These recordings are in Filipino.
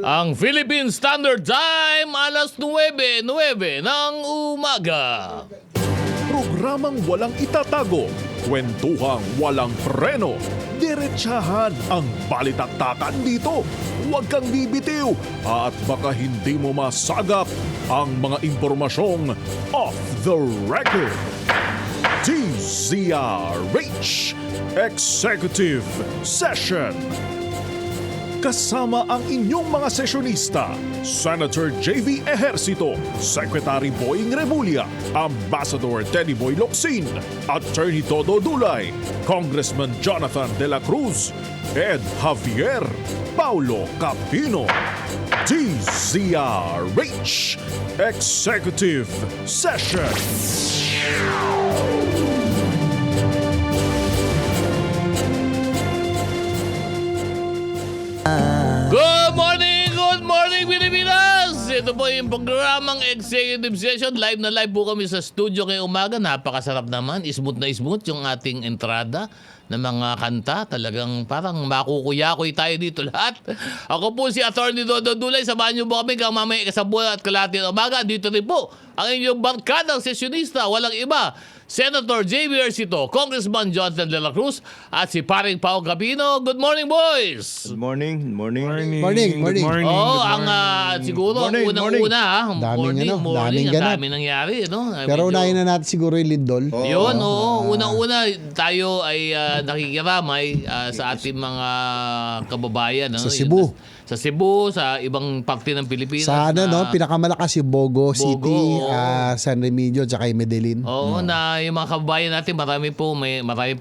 Ang Philippine Standard Time, alas 9:09 ng umaga. Programang walang itatago, kwentuhang walang preno, diretsahan ang balitaktakan dito. Huwag kang bibitiw at baka hindi mo masagap ang mga impormasyong off the record. DZRH Executive Session. Kasama ang inyong mga sesyonista, Senator J.V. Ejercito, Secretary Boying Remulla, Ambassador Teddy Boy Locsin, Attorney Todo Dulay, Congressman Jonathan De La Cruz, Ed Javier, Paulo Capino. DZRH Executive Session. Good morning Pilipinas! Ito po yung programang Executive Session. Live na live po kami sa studio ngayong umaga. Napakasarap naman. Smooth na smooth yung ating entrada ng mga kanta. Talagang parang makukuyakoy tayo dito lahat. Ako po si Attorney Dodo Dulay. Samahan niyo po kami kang mamaya kasabuhan at kalahati ng umaga. Dito rin po ang inyong barkadang sesyonista. Walang iba. Senator J.V. Ejercito, Congressman Jonathan De La Cruz, at si Paring Pao Capino. Good morning, boys! Good morning. Morning. Oo, ang siguro unang-una, Daming morning, ang ganap. dami nangyari. No? Pero unahin na natin siguro yung Lindol. Yun, unang-una tayo ay nakikiramay sa ating mga kababayan. Sa Cebu. Sa Cebu, sa ibang parte ng Pilipinas. Sa pinakamalakas si Bogo City, oo. San Remigio, tsaka Medellin. Oo, na yung mga kababayan natin, marami po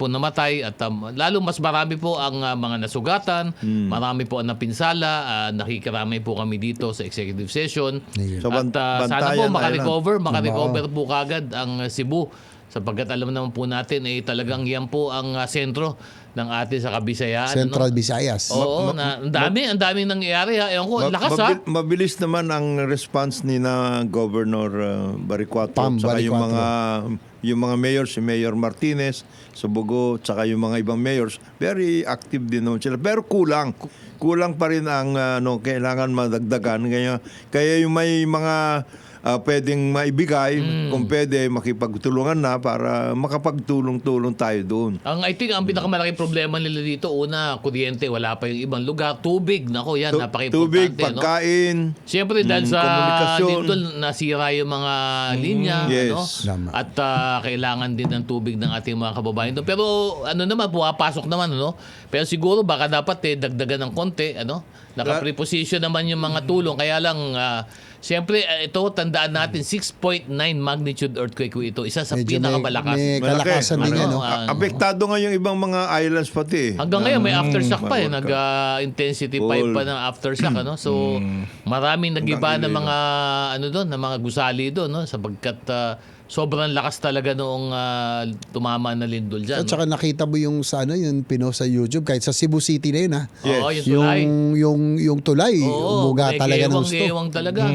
namatay at lalo mas marami po ang mga nasugatan, marami po ang napinsala, nakikiramay po kami dito sa executive session. So, At sana po Bantayan makarecover po kagad ang Cebu, sapagkat alam naman po natin talagang yan po ang sentro ng atin sa Kabisayaan. Central Visayas. Oo, ang daming nangyayari. Ewan ko, lakas ha. Mabilis naman ang response ni na Governor Baricuato, saka yung mga mayors, si Mayor Martinez sa Bogo, saka yung mga ibang mayors, very active din naman sila. Pero kulang pa rin ang kailangan madagdagan. Kaya yung may mga pwedeng maibigay, kung pwede makipagtulungan na para makapagtulong-tulong tayo doon. I think ang pinakamalaking problema nila dito, una, kuryente, wala pa yung ibang lugar. Tubig, nako yan, napaka-importante. Tubig, pagkain. Siyempre dahil sa komunikasyon. Lindol, nasira yung mga linya. Yes. At kailangan din ng tubig ng ating mga kababayan doon. Pero pumapasok naman. Pero siguro baka dapat dagdagan ng konti. Naka-preposition naman yung mga tulong. Kaya lang, siyempre, ito, tandaan natin, 6.9 magnitude earthquake ito. Isa sa Medyo pinakamalakas. may kalakasan din yan. Apektado nga yung ibang mga islands pati. Hanggang ngayon, may aftershock pa Nag-intensity 5 pa ng aftershock. So, maraming nag-iba ng mga, ng mga gusali doon. Sapagkat sobrang lakas talaga noong tumama na lindol dyan. At saka nakita mo yung yung pinost sa YouTube, kahit sa Cebu City na yun ha. Yes. Oo, yung tulay. Yung tulay, umuga talaga ng gusto. Gewang talaga.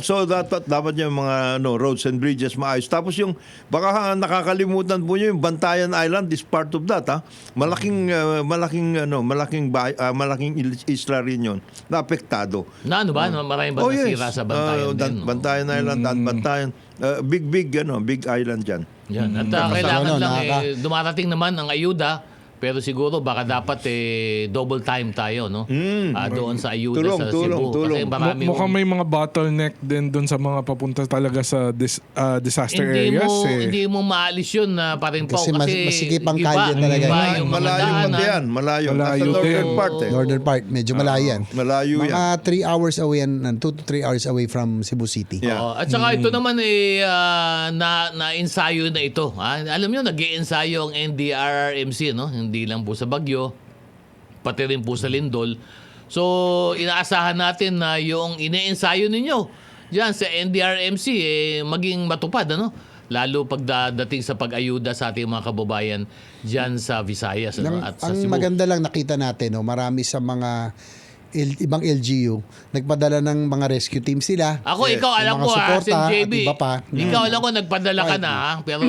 So dapat yung mga roads and bridges maayos. Tapos yung baka nakakalimutan po niyo yung Bantayan Island is part of that ha. Malaking isla rin yun na apektado. Maraming ba nasira sa Bantayan din? Bantayan Island at Bantayan. Big island dyan. Yan. At kailangan lang dumarating naman ang ayuda. Pero siguro baka dapat double time tayo doon sa ayuda sa Cebu. Tulong. Kasi marami Mukhang may mga bottleneck din doon sa mga papunta talaga sa disaster areas. Hindi mo maalis yun na parin po. Kasi masikip ang kalye talaga. Malayo pati yan. Malayo. Nasa northern part Northern part, medyo malayo yan. Malayo yan. Mga 3 hours away 2 to 3 hours away from Cebu City. Yeah. At saka ito naman na-ensayo na ito. Alam nyo, nag-i-ensayo ang NDRRMC, hindi lang po sa Bagyo, pati rin po sa Lindol. So, inaasahan natin na yung ine-ensayo ninyo diyan sa NDRRMC maging matupad, lalo pagdating sa pag-ayuda sa ating mga kababayan diyan sa Visayas at sa Cebu. Ang maganda lang nakita natin, marami sa mga ibang LGU nagpadala ng mga rescue team sila. Ikaw alam ko suporta, Sen JB. iba pa. Ikaw alam ko nagpadala ka na pero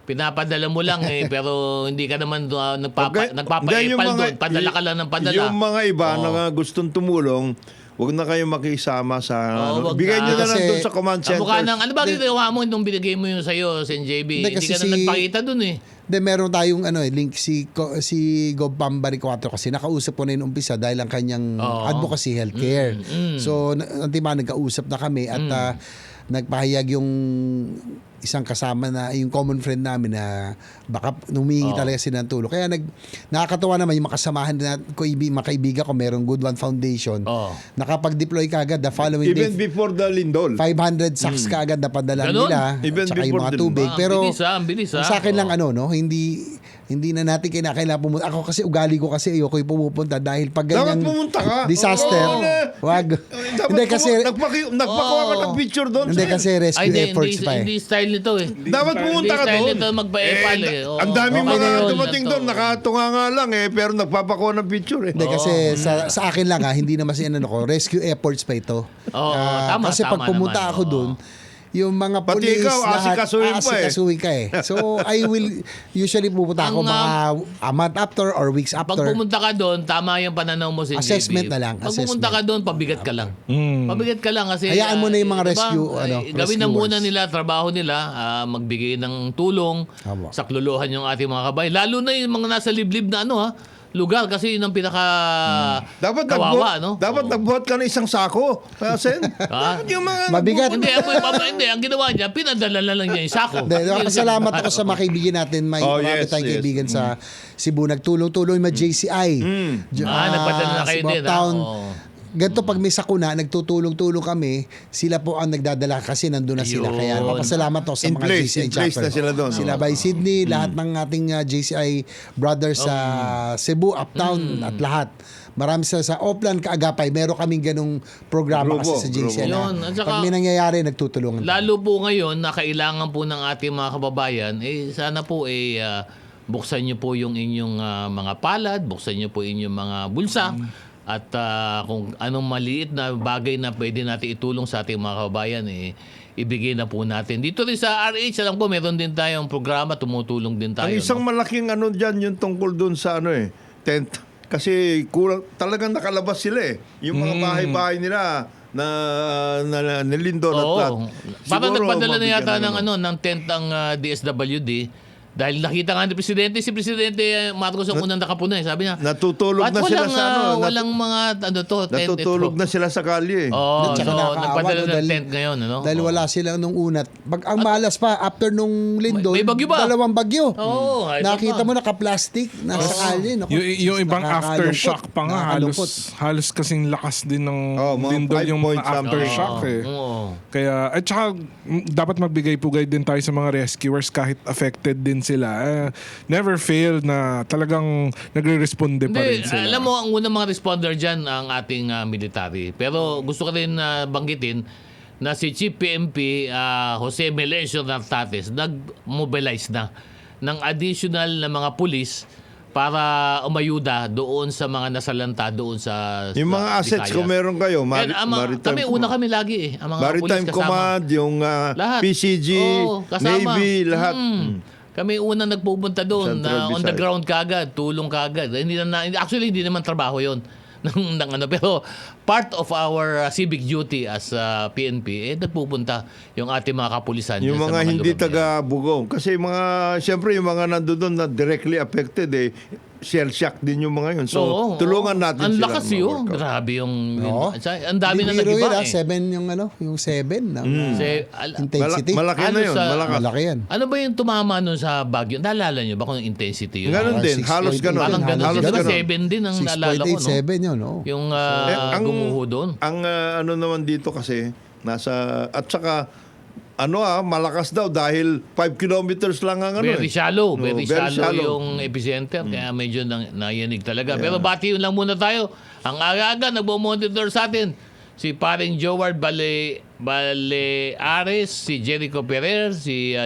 pinapadala mo lang pero hindi ka naman Ganyan nagpapa-epal doon. Padala ka lang ng padala. Yung mga iba na gustong tumulong, huwag na kayo makisama sa... Oo, wag bigay na. nyo na lang Kasi doon sa command Sa mukha center. ng, ano ba ginawa mo nung binigay mo yung sa'yo, Sen JB? Hindi, Hindi kasi ka na nagpakita doon eh. Then meron tayong link si Gov Pambari 4 kasi nakausap ko na yung umpisa dahil ang kanyang Oo. advocacy healthcare. So nagkausap na kami at nagpahayag yung isang kasama na yung common friend namin na baka humingi talaga sila ng tulong. Kaya nakakatawa naman yung makasamahan na mga kaibigan ko, merong Good One Foundation. Oo. Nakapag-deploy kaagad the following Even day. before the Lindol. 500 sacks kaagad na padala Ganon? nila. Even Tsaka yung before mga din. tubig. Ang Pero bilis sa akin lang hindi na natin kailangan pumunta. Ako kasi ugali ko kasi ayoko yung pumupunta dahil pag Dapat ganyang pumunta ka. disaster, Oo. wag. Dapat Hindi kasi nagpakuha ka ng picture doon. hindi kasi rescue Ay, efforts pa eh. hindi style nito eh. Dapat pumunta ka Hindi style doon. nito magpa-epal eh. Oo. Ang daming Okay mga na yun, dumating ito. doon, nakatunga nga lang pero nagpapakuha ng picture eh. Hindi kasi sa akin lang hindi naman ko, rescue efforts pa ito. Oo, tama, kasi pag tama pumunta naman, ako oo. doon, yung mga Pati police ikaw, asikasuhin pa eh. aasikasuhin ka eh. So I will usually pupunta ako Ang, mga a month after or weeks Pag after. pumunta ka doon, tama yung pananaw mo, Sen JB. Assessment na lang, Pag pumunta ka doon, pabigat ka lang. Pabigat ka lang kasi... Hayaan mo na yung mga diba, rescue, gawin na rescuers. muna nila, trabaho nila, magbigay ng tulong, Tama. sakluluhan yung ating mga kabayan. Lalo na yung mga nasa liblib na lugar kasi yun ang pinaka Dapat kawawa, dapat nagbuhat ka ng isang sako. Sen. Ah. Dapat yung mga Mabigat. Hindi, ang ginawa niya, pinadala na lang niya yung sako. Salamat ako sa mga kaibigan natin. May Oh, marami yes, tayong yes. kaibigan sa Cebu. Nagtulong-tulong yung mga JCI. Nagpadala na kayo Cebu din. Uptown. Oo. Ganito pag may sakuna, nagtutulong-tulong kami, sila po ang nagdadala kasi nandun na sila. Ayun. Kaya papasalamat ako sa In mga place, JCI in place chapter. na sila doon. Sila by Sydney, lahat ng ating JCI brothers sa Cebu, Uptown at lahat. Marami sila sa Oplan, Kaagapay. Meron kaming ganung programa Grupo, kasi sa JCI grupo. Yun, na at saka- pag may nangyayari, nagtutulungan. Lalo po ngayon na kailangan po ng ating mga kababayan, sana po buksan niyo po yung inyong mga palad, buksan niyo po inyong mga bulsa. At kung anong maliit na bagay na pwede natin itulong sa ating mga kababayan, ibigay na po natin. Dito rin sa RH, alam ko, meron din tayong programa, tumutulong din tayo. Ang isang malaking dyan, yung tungkol doon sa tent. Kasi talagang nakalabas sila eh. Yung mga bahay-bahay nila na nilindol at lahat. Oo. Parang Siguro, nagpadala na yata mabigyan ng tent ang DSWD. Dahil nakita nga ni Presidente, si Presidente Marcos ang unang nakapunay. Sabi niya, Natutulog "Ba't na sila walang, sa walang mga tent natutulog ito?" na sila sa kalye eh. Oo, At saka so nakakaawa, nagpadala no, ng dahil- tent ngayon. Dahil wala silang nung unat. Ang malas pa, after nung lindol, May bagyo ba? dalawang bagyo. Oo, ay, Nakita pa. mo naka-plastic, nasa kalye. Naku, Yung ibang nakakalungkot. aftershock pa nga, Nakakalungkot. halos kasing lakas din ng Mga lindol 5 yung point mga something. aftershock eh. Oo. Kaya, at saka, dapat magbigay-pugay din tayo sa mga rescuers kahit affected din sila. Never fail na talagang nagre-responde pa rin Hindi, sila. alam mo, ang unang mga responder dyan ang ating military. Pero gusto ko rin banggitin na si Chief PMP Jose Melesio Nartates nag-mobilize na ng additional na mga pulis para umayuda doon sa mga nasalanta doon sa Yung mga assets Visayas. kung meron kayo, kami lagi ang mga Maritime pulis kasama. Command, yung Lahat. PCG, Oo, kasama. Navy, lahat. Kami unang nagpupunta doon Central na on the Visayas. ground kaagad, tulong kaagad. Actually, hindi naman trabaho yon pero part of our civic duty as PNP, nagpupunta yung ating mga kapulisan. Yung dyan sa mga hindi lugar na yan. taga-bugong. Kasi siyempre yung mga nandoon na directly affected shell shock din yung mga yun. So, Oo, tulungan natin ang sila. lakas yun. Grabe yung... Oo. Ang dami na Hindi biro nag-iba yun, 7 yung 7 ng intensity. Malaki na yun. Malakas. Malaki yan. Ano ba yung tumama nun sa Baguio? Naalala nyo ba kung yung intensity yun? Ganun din. 6.8 Halos ganun. Parang ganun. Halos Siguro ganun. 7 din ang naalala ko, no? 6.87 yun, no? Yung ang- gumuho doon. Ang naman dito kasi, at saka, malakas daw dahil 5 kilometers lang ang Very shallow. No, Very shallow yung epicenter. Kaya medyo nayanig talaga. Pero bati lang muna tayo. Ang aga-aga, nagmo-monitor sa atin. Si paring Joward Baleares, si Jericho Ferrer, si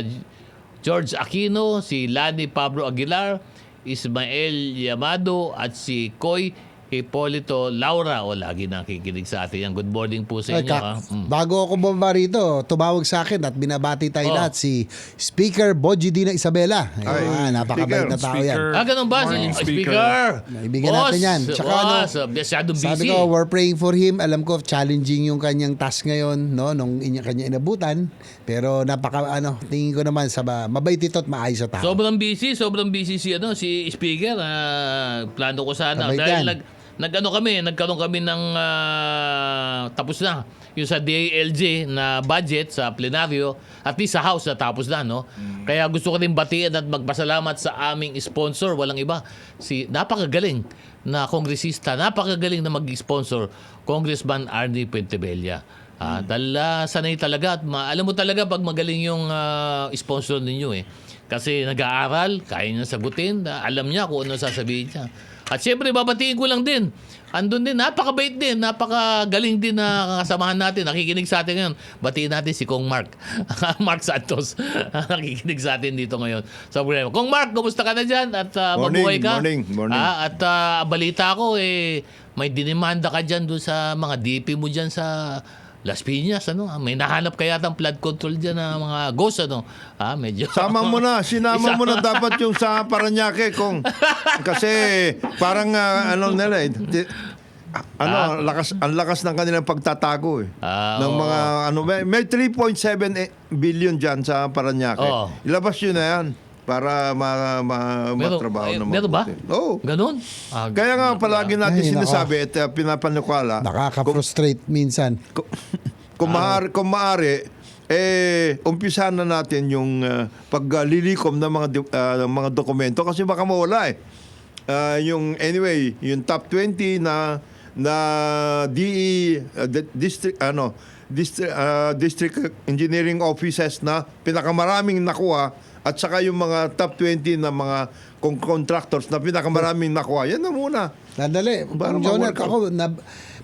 George Aquino, si Lani Pablo Aguilar, Ismael Yamado, at si Koy Hipolito Laura, lagi nakikinig sa atin yan. Good morning po sa Ay, inyo. Ha? bago ako bumaba rito, tumawag sa akin at binabati tayo Oh. lahat si Speaker Bojidina Isabela. Ay, Napakabait na tao yan. Ganun ba? Morning, Speaker. Ibigyan natin yan. Tsaka Masyadong busy. Sabi ko, we're praying for him. Alam ko, challenging yung kanyang task ngayon, no, nung kanya inabutan. Pero tingin ko naman mabait ito at maayos sa tao. Sobrang busy si Speaker. Plano ko sana Sabay dahil yan. nagkaroon kami ng tapos na yung sa DILG na budget sa plenaryo, at least sa House na tapos na, no. Kaya gusto ko rin batiin at magpasalamat sa aming sponsor, walang iba, si napakagaling na kongresista, napakagaling na mag-sponsor, Congressman Arnie Pentebella. Sanay talaga at alam mo talaga pag magaling yung sponsor ninyo eh. Kasi nag-aaral, kaya niya sagutin, alam niya kung ano sasabihin niya. At syempre, babatiin ko lang din. Andun din, napakabait din, napakagaling din na kasamahan natin. Nakikinig sa atin ngayon. Batiin natin si Kong Mark. Mark Santos. Nakikinig sa atin dito ngayon. Sa programa. Kong Mark, kumusta ka na dyan? At mabuhay ka? Morning. At balita ko, may dinimanda ka dyan doon sa mga DP mo dyan sa Las Piñas, may nahanap kaya ng flood control dyan na mga ghost, medyo. Sinama mo na dapat yung sa Paranaque kung kasi parang nila ang lakas ng kanilang pagtatago ng mga may 3.7 billion diyan sa Paranaque. Oo. Ilabas yun na yan para matrabaho na meron ba? mabuti. Oo. Ganun? Kaya nga palagi natin Ay, nako. sinasabi at pinapanukala Nakaka-frustrate minsan. kung maaari, umpisahan na natin yung paglilikom ng mga dokumento kasi baka mawala yung top 20 na DE district engineering offices na pinakamaraming nakuha at saka yung mga top 20 na mga contractors na pinakamaraming nakuha. Yan na muna. Nadali. Para Kung John, ma-work out. ako,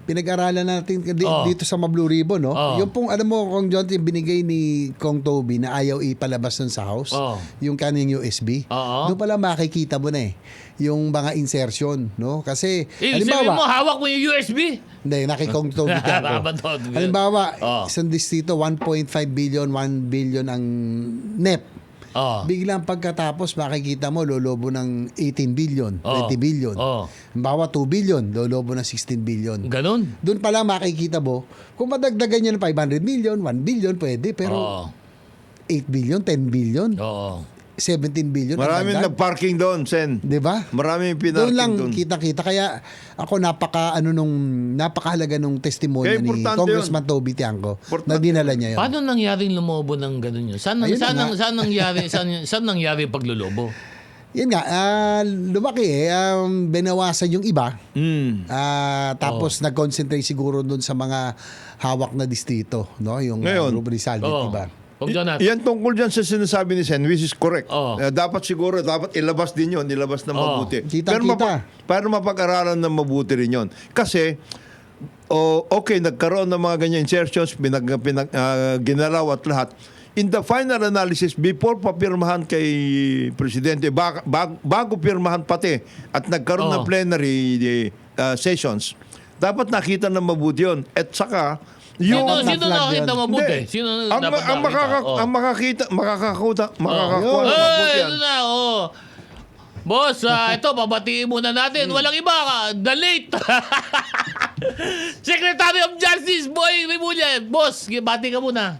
pinag-aralan natin dito sa Blue Ribbon, no? Oh. Yung pong, alam mo, Kung John, yung binigay ni Kong Toby na ayaw ipalabas nun sa house, Oh. yung kanyang USB, Oo. doon pala makikita mo na yung mga insertion, no? Kasi, Sabi mo, hawak mo yung USB? hindi, nakikong Toby ka Nakapanood. Halimbawa, Oh. isang distrito, 1.5 billion, 1 billion ang NEP. Biglang pagkatapos makikita mo lolobo ng 18 billion, 20 billion. Halimbawa 2 billion, lolobo ng 16 billion. Ganun? Doon pa lang makikita mo, kung madagdagan niya ng 500 million, 1 billion, pwede. Pero 8 billion, 10 billion, Oo. 17 billion. Maraming nag-parking doon, Sen. Di ba? Maraming Doon lang pinarking doon. kita-kita. Kaya ako napakahalaga nung testimonya Kaya ni importante Congressman Toby Tiangco na Importante. dinala niya yun. Paano nangyaring lumobo ng ganun yun? Saan nangyari paglulubo? Yan nga, lumaki binawasan yung iba. Tapos nag-concentrate siguro doon sa mga hawak na distrito, no? Yung Ngayon. Grupo Rizal, yung iba. Huwag dyan natin. Yan tungkol dyan sa sinasabi ni Sen, which is correct. Oo. Dapat ilabas din yun, ilabas na mabuti. Kitang-kita. Pero mapag-aralan na mabuti rin yun. Kasi, okay, nagkaroon ng mga ganyan insertions, ginalaw at lahat. In the final analysis, before papirmahan kay Presidente, bago pirmahan pati, at nagkaroon ng plenary sessions, dapat nakita na mabuti yun. At saka, Sino flag nakakita yan. mabuti? Hindi. Sino ang dapat nakakita? makakakuha ng mabuti Ay, yan. ito na, Boss, ito, babatiin muna natin. Walang iba, the late. Secretary of Justice, Boy Remulla. Boss, bati ka muna.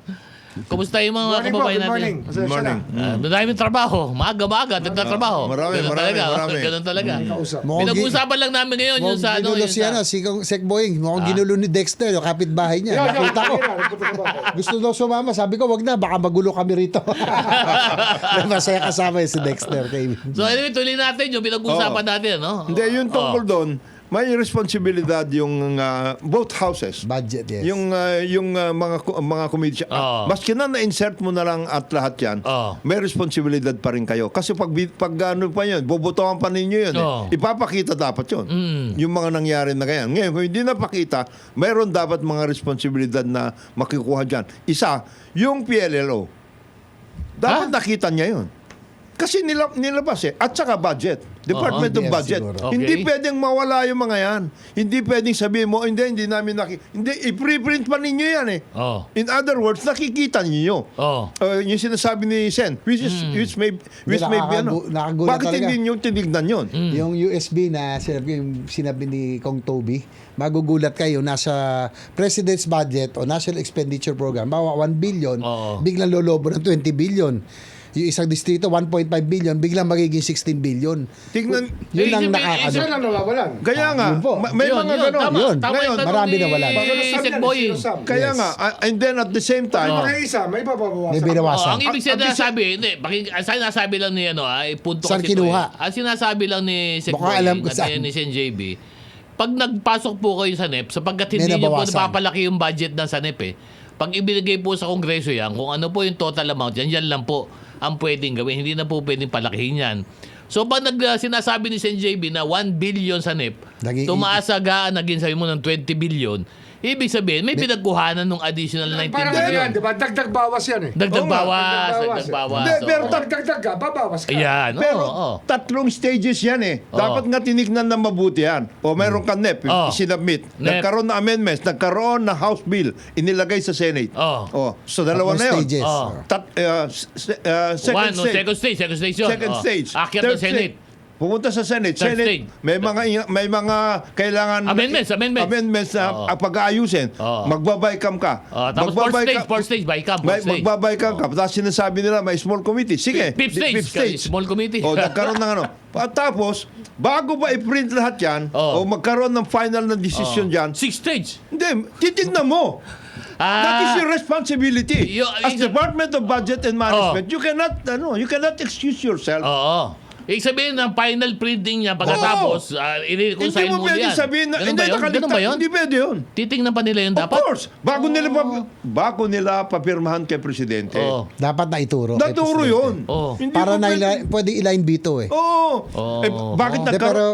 Kumusta yung mga kababayan natin? Good morning. Maraming trabaho. Maaga-maaga, nagtatrabaho. Marami. Ganun talaga. Mukhang Pinag-uusapan lang namin ngayon yung sa ano. ginulo yung si Sec Boying. Mukhang ginulo ni Dexter, yung kapitbahay niya. Nakita ko. Gusto daw sumama. Sabi ko, wag na. Baka magulo kami rito. Masaya kasama si Dexter. So anyway, tuloy natin yung pinag-uusapan natin. No? Hindi, yung tungkol doon, may responsibilidad yung both houses. Budget, yes. Yung mga committee. Maski na-insert mo na lang at lahat yan, may responsibilidad pa rin kayo. Kasi pag ano pa yun, bobotohan pa ninyo yun. Ipapakita dapat yun. Yung mga nangyari na ganyan. Ngayon, kung hindi napakita, mayroon dapat mga responsibilidad na makikuha dyan. Isa, yung PLLO. Dapat nakita niya yun. Kasi nilabas At saka budget. Department of DBM Budget. siguro. Okay. Hindi pwedeng mawala yung mga yan. Hindi pwedeng sabihin mo, hindi namin hindi, i-preprint pa ninyo yan eh. Oh. In other words, nakikita ninyo. Oh. Yung sinasabi ni Sen, which may be ano. Nakagulat Bakit talaga. hindi nyo tinignan yun? Yung USB na sinabi ni Kong Toby, magugulat kayo, nasa President's Budget o National Expenditure Program, bawa 1 billion, Oo. biglang lolobo ng 20 billion. Yung isang distrito, 1.5 billion, biglang magiging 16 billion. Tignan, Yun lang Isipin- nakakano. isipin- Yan ang nawawalan. kaya nga, yun po. may Yun, mga yun, ganon. tama. Yun. Tama Ngayon, yung tanong marami ni na wala. Sec Boy. Kaya Yes. nga, and then at the same time, May isa, may babawasan. May binawasan. Ang ibig Ang- ang- sinasabi, hindi, ang sinasabi lang ni ay punto Saan kasi ito kinuha? eh. Ang sinasabi lang ni Sec Baka Boy alam ko at saan. ni Sen JB, pag nagpasok po kayo sa NEP, sapagkat May hindi nyo po nabawasan. napapalaki yung budget ng sa NEP pag ibinigay po sa Kongreso yan, kung ano po yung total amount, yan lang po ang pwedeng gawin. Hindi na po pwedeng palakihin yan. So pag sinasabi ni Sen JB na 1 billion sa NEP, Naging- tumaas agad, naging sabi mo ng 20 billion, ibig sabihin, may pinagkuhanan ng additional 19 Parang ano billion. yan, di ba? Dagdag bawas yan eh. Dagdag Oo nga, bawas, dagdag dagdag bawas. bawas. Hindi, pero Oo. Pag dagdag ka, babawas ka. Ayan, pero oo. tatlong stages yan eh. Dapat nga tinignan na mabuti yan. O meron ka NEP, Oh. sinubmit. NEP. Nagkaroon ng amendments, nagkaroon ng House Bill, inilagay sa Senate. Oh. So dalawa Tatlong na yun. stages. Oh. Second One, stage. second stage yun. Second Oh. stage. Akyat Third ng Senate. stage. Pumunta sa Senate. Third Senate, stage. may mga kailangan Amendments. na Oo. pag-aayusin. Oo. Magbabaykam ka. Tapos fourth stage, bycam. Magbabaykam ka. Tapos sinasabi nila may small committee. Sige. Fifth stage, small committee. O nagkaroon ng ano. Tapos, bago ba i-print lahat yan, Oo. o magkaroon ng final na decision dyan, Sixth stage. hindi, titignan mo. That is your responsibility. As Department of Budget and Management, you cannot excuse yourself. Oo. Ibig sabihin ng final printing niya pagkatapos, Hindi i-reconcile mo mo pwede yan. sabihin na, Ganun hindi, ba yun? Ganun ba yun? Hindi pwede yun. Titingnan pa nila yun Of dapat? course. Bago nila papirmahan kay Presidente. Oo. Dapat na ituro. kay Naturo Presidente. yun. Oo. Hindi Para mo na pwede- pwede i-line veto eh. Oo. Oo. Bakit Hindi, nagkaroon? pero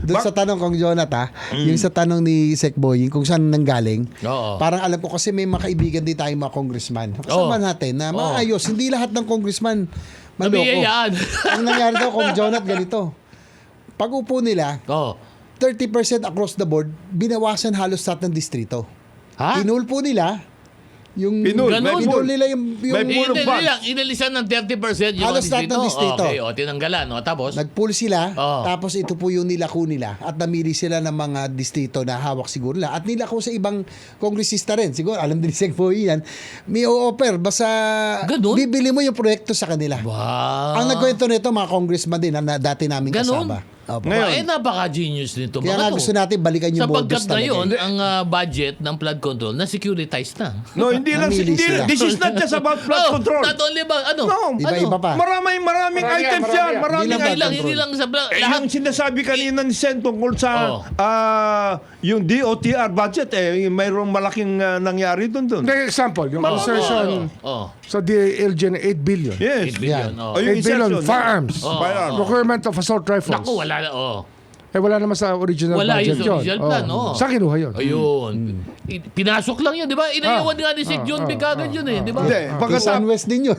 doon sa tanong kong Jonathan, yung sa tanong ni Sec Boying kung saan nanggaling, Oo. parang alam ko kasi may mga kaibigan din tayong mga congressman. Kasama natin na maayos. Hindi lahat ng congressman manloko. Nabiyayaan. Ang nangyari daw kung Jonathan ganito. Pag upo nila, Oo. 30% across the board, binawasan halos lahat ng distrito. Ha? Pinulpo nila yung Pinul, may pinul nila yung May pool of funds. Inalisan ng 30% yung Halos lahat ng distrito. Okay, tinanggalan. Tapos? nagpool sila, Oo. tapos ito po yung nilako nila at namili sila ng mga distrito na hawak siguro nila at nilako sa ibang kongresista rin. Siguro, alam din si Boy yan. May o-offer, basta Ganun? bibili mo yung proyekto sa kanila. Wow. Ang nagkwento nito, mga congressman din na dati namin Ganun? kasama. Opo. Ngayon- napaka-genius nito. Kaya nga gusto natin balikan yung Sapagkat modus talaga. ngayon, ang budget ng flood control na securitized na. No, hindi lang. Namili sila. This is not just about flood control. Not only ba, ano? No. Iba-iba pa. Maraming Marami items yan, yan. marami Maraming yan. Hindi lang, items. hindi lang sa Yung sinasabi kanina ni Sen tungkol sa Oh. yung DOTR budget, mayroong malaking nangyari doon. Hindi, example, yung insertion Oh, sa DLG na 8 billion. 8 Yes. billion. Yan. Oh. O, yung 8 billion, insertion. firearms. Firearms. Procurement of assault rifles. Naku, wala na. Oh. Wala naman sa original Wala budget yung sa original plan, Oh. oh. Saan kinuha yun? Ayun. Pinasok lang yun, di ba? Inayawan nga ni si John B. kagad yun eh, di ba? Hindi, Kisan West din yun.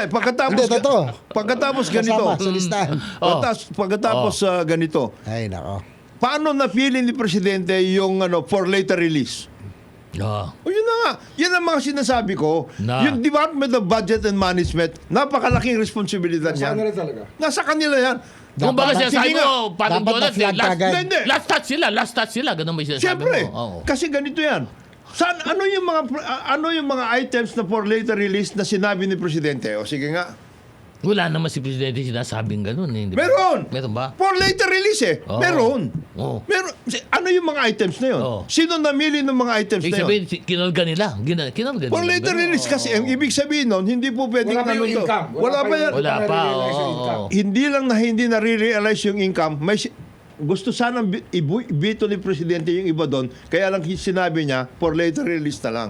pagkatapos, Hindi, totoo. pagkatapos ganito, Kasama sa listahan. pagkatapos ganito, Ay, nako. paano napili ni Presidente yung for later release? Ah. O yun na nga. Yan ang mga sinasabi ko. Na. Yung Department of Budget and Management, napakalaking responsibilidad Saan yan. nila talaga? Nasa kanila yan. Kung baka Dapat- sinasabi sige nga. mo, parang Dapat Donald, na-flag agad. Hindi. last touch sila. Ganun ba yung sinasabi Siyempre. mo? Oo. Kasi ganito yan. Ano yung mga items na for later release na sinabi ni Presidente? O sige nga. Wala naman si Presidente sinasabing ganun eh. di ba? Meron. ba? For later release Oo. Meron. Oo. Meron. Ano yung mga items na yun? Oo. Sino namili ng mga items Ibig na yun? sabihin, kinalga nila. Kinalga For nila. later Ganun. release kasi ang ibig sabihin nun, hindi po pwedeng Wala pa yung to. income. Wala pa yan. Wala pa, na-realize yung oo. income. Hindi lang na hindi na-realize yung income, gusto sanang ibito ni Presidente yung iba doon, kaya lang sinabi niya, for later release na lang.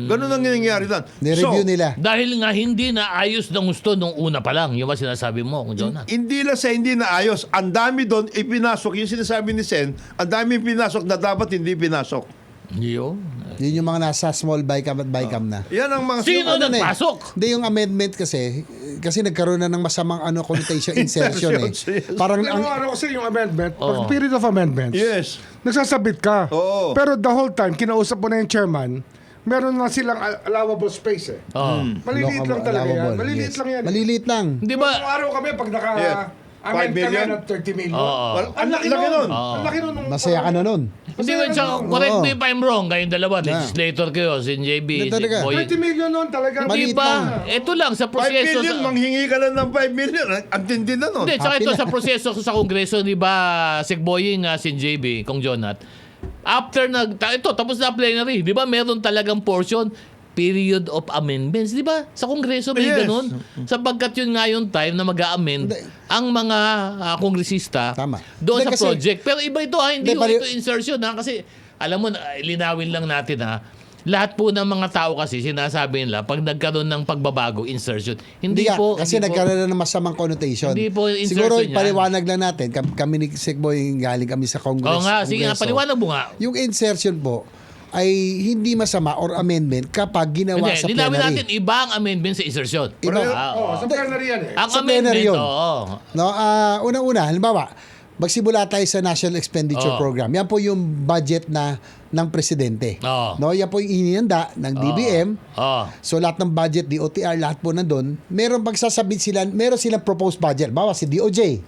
Ganun ang nangyayari doon. Ni-review nila. Dahil nga hindi na ayos ng gusto nung una pa lang. Yung ba sinasabi mo, kung Jonah? Hindi lang sa hindi na ayos, ang dami doon ipinasok, yung sinasabi ni Sen, ang dami pinasok na dapat hindi pinasok. Yun. Yun yung mga nasa small bycam at bycam na. Yan ang mga Sino Ano na eh. nagpasok? Hindi, yung amendment kasi, kasi nagkaroon na ng masamang connotation, insertion eh. Insertions, yes. Parang Pero ang, kasi yung amendment, Oo. pag period of amendments, Yes. nagsasabit ka. Oo. Pero the whole time, kinausap mo na yung chairman, meron na silang allowable space eh. Oh. Maliliit lang talaga yan. allowable, Maliliit yes. lang yan. Maliliit lang. Di Kung ba? araw kami, pag Yeah. naka-amend 5 kami million? ng 30 million. Oo. Ang laki Laki nun. nun. Ang laki nun. Masaya ka na nun. Hindi ko siya, correct Oo. me if I'm wrong, kayong dalawa, legislator kayo, si JB, Hindi si talaga. Boy. 30 million nun talagang. Di Maliit ba? lang. Ito lang, sa 5 proseso. million, manghingi ka lang ng 5 million. Ang tindi na nun. Hindi, tsaka Happy ito na. sa proseso sa Kongreso, di ba, Sec Boying, si JB, Kong Jonat, after ito, tapos na plenary, di ba, meron talagang portion, period of amendments, di ba? Sa Kongreso may Yes. ganun. Sapagkat yun nga yung time na mag-a-amend Hindi. ang mga kongresista Tama. doon Hindi, sa kasi- project. Pero iba ito hindi Hindi, ito insertion kasi alam mo, linawin lang natin lahat po ng mga tao kasi sinasabi nila pag nagkaroon ng pagbabago, insertion. Hindi Hindi po. kasi hindi po. nagkaroon na ng masamang connotation. Hindi po insertion Siguro yan. paliwanag lang natin, kami ni Sekboy galing kami sa Congress. Oo nga, sige nga, Kongreso. paliwanag mo nga. Yung insertion po ay hindi masama or amendment kapag ginawa Hindi, sa linawin plenary. natin, iba ang amendment sa insertion. Iba. Oo, sa plenary yan eh. Ang Sa plenary amendment, yun. oo. No, una-una, halimbawa, magsimula tayo sa National Expenditure Oo. Program. Yan po yung budget ng presidente. Oo. No, yan po yung ininanda ng DBM. Oo. So lahat ng budget, DOTR, lahat po nandun. Meron pagsasabit sila, meron silang proposed budget. Bawa si DOJ.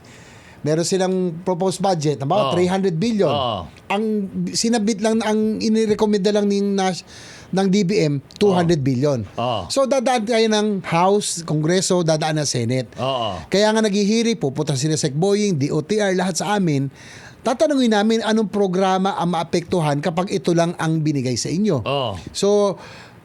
Meron silang proposed budget, Oo. about 300 billion. Oo. Ang sinabit lang, ang inirekomenda lang ng DBM, 200 billion. Oo. So dadaan tayo ng House, Kongreso, dadaan ng Senate. Oo. Kaya nga naghihiri, pupunta sila sa Boeing, DOTR, lahat sa amin. Tatanungin namin anong programa ang maapektuhan kapag ito lang ang binigay sa inyo. Oo. So,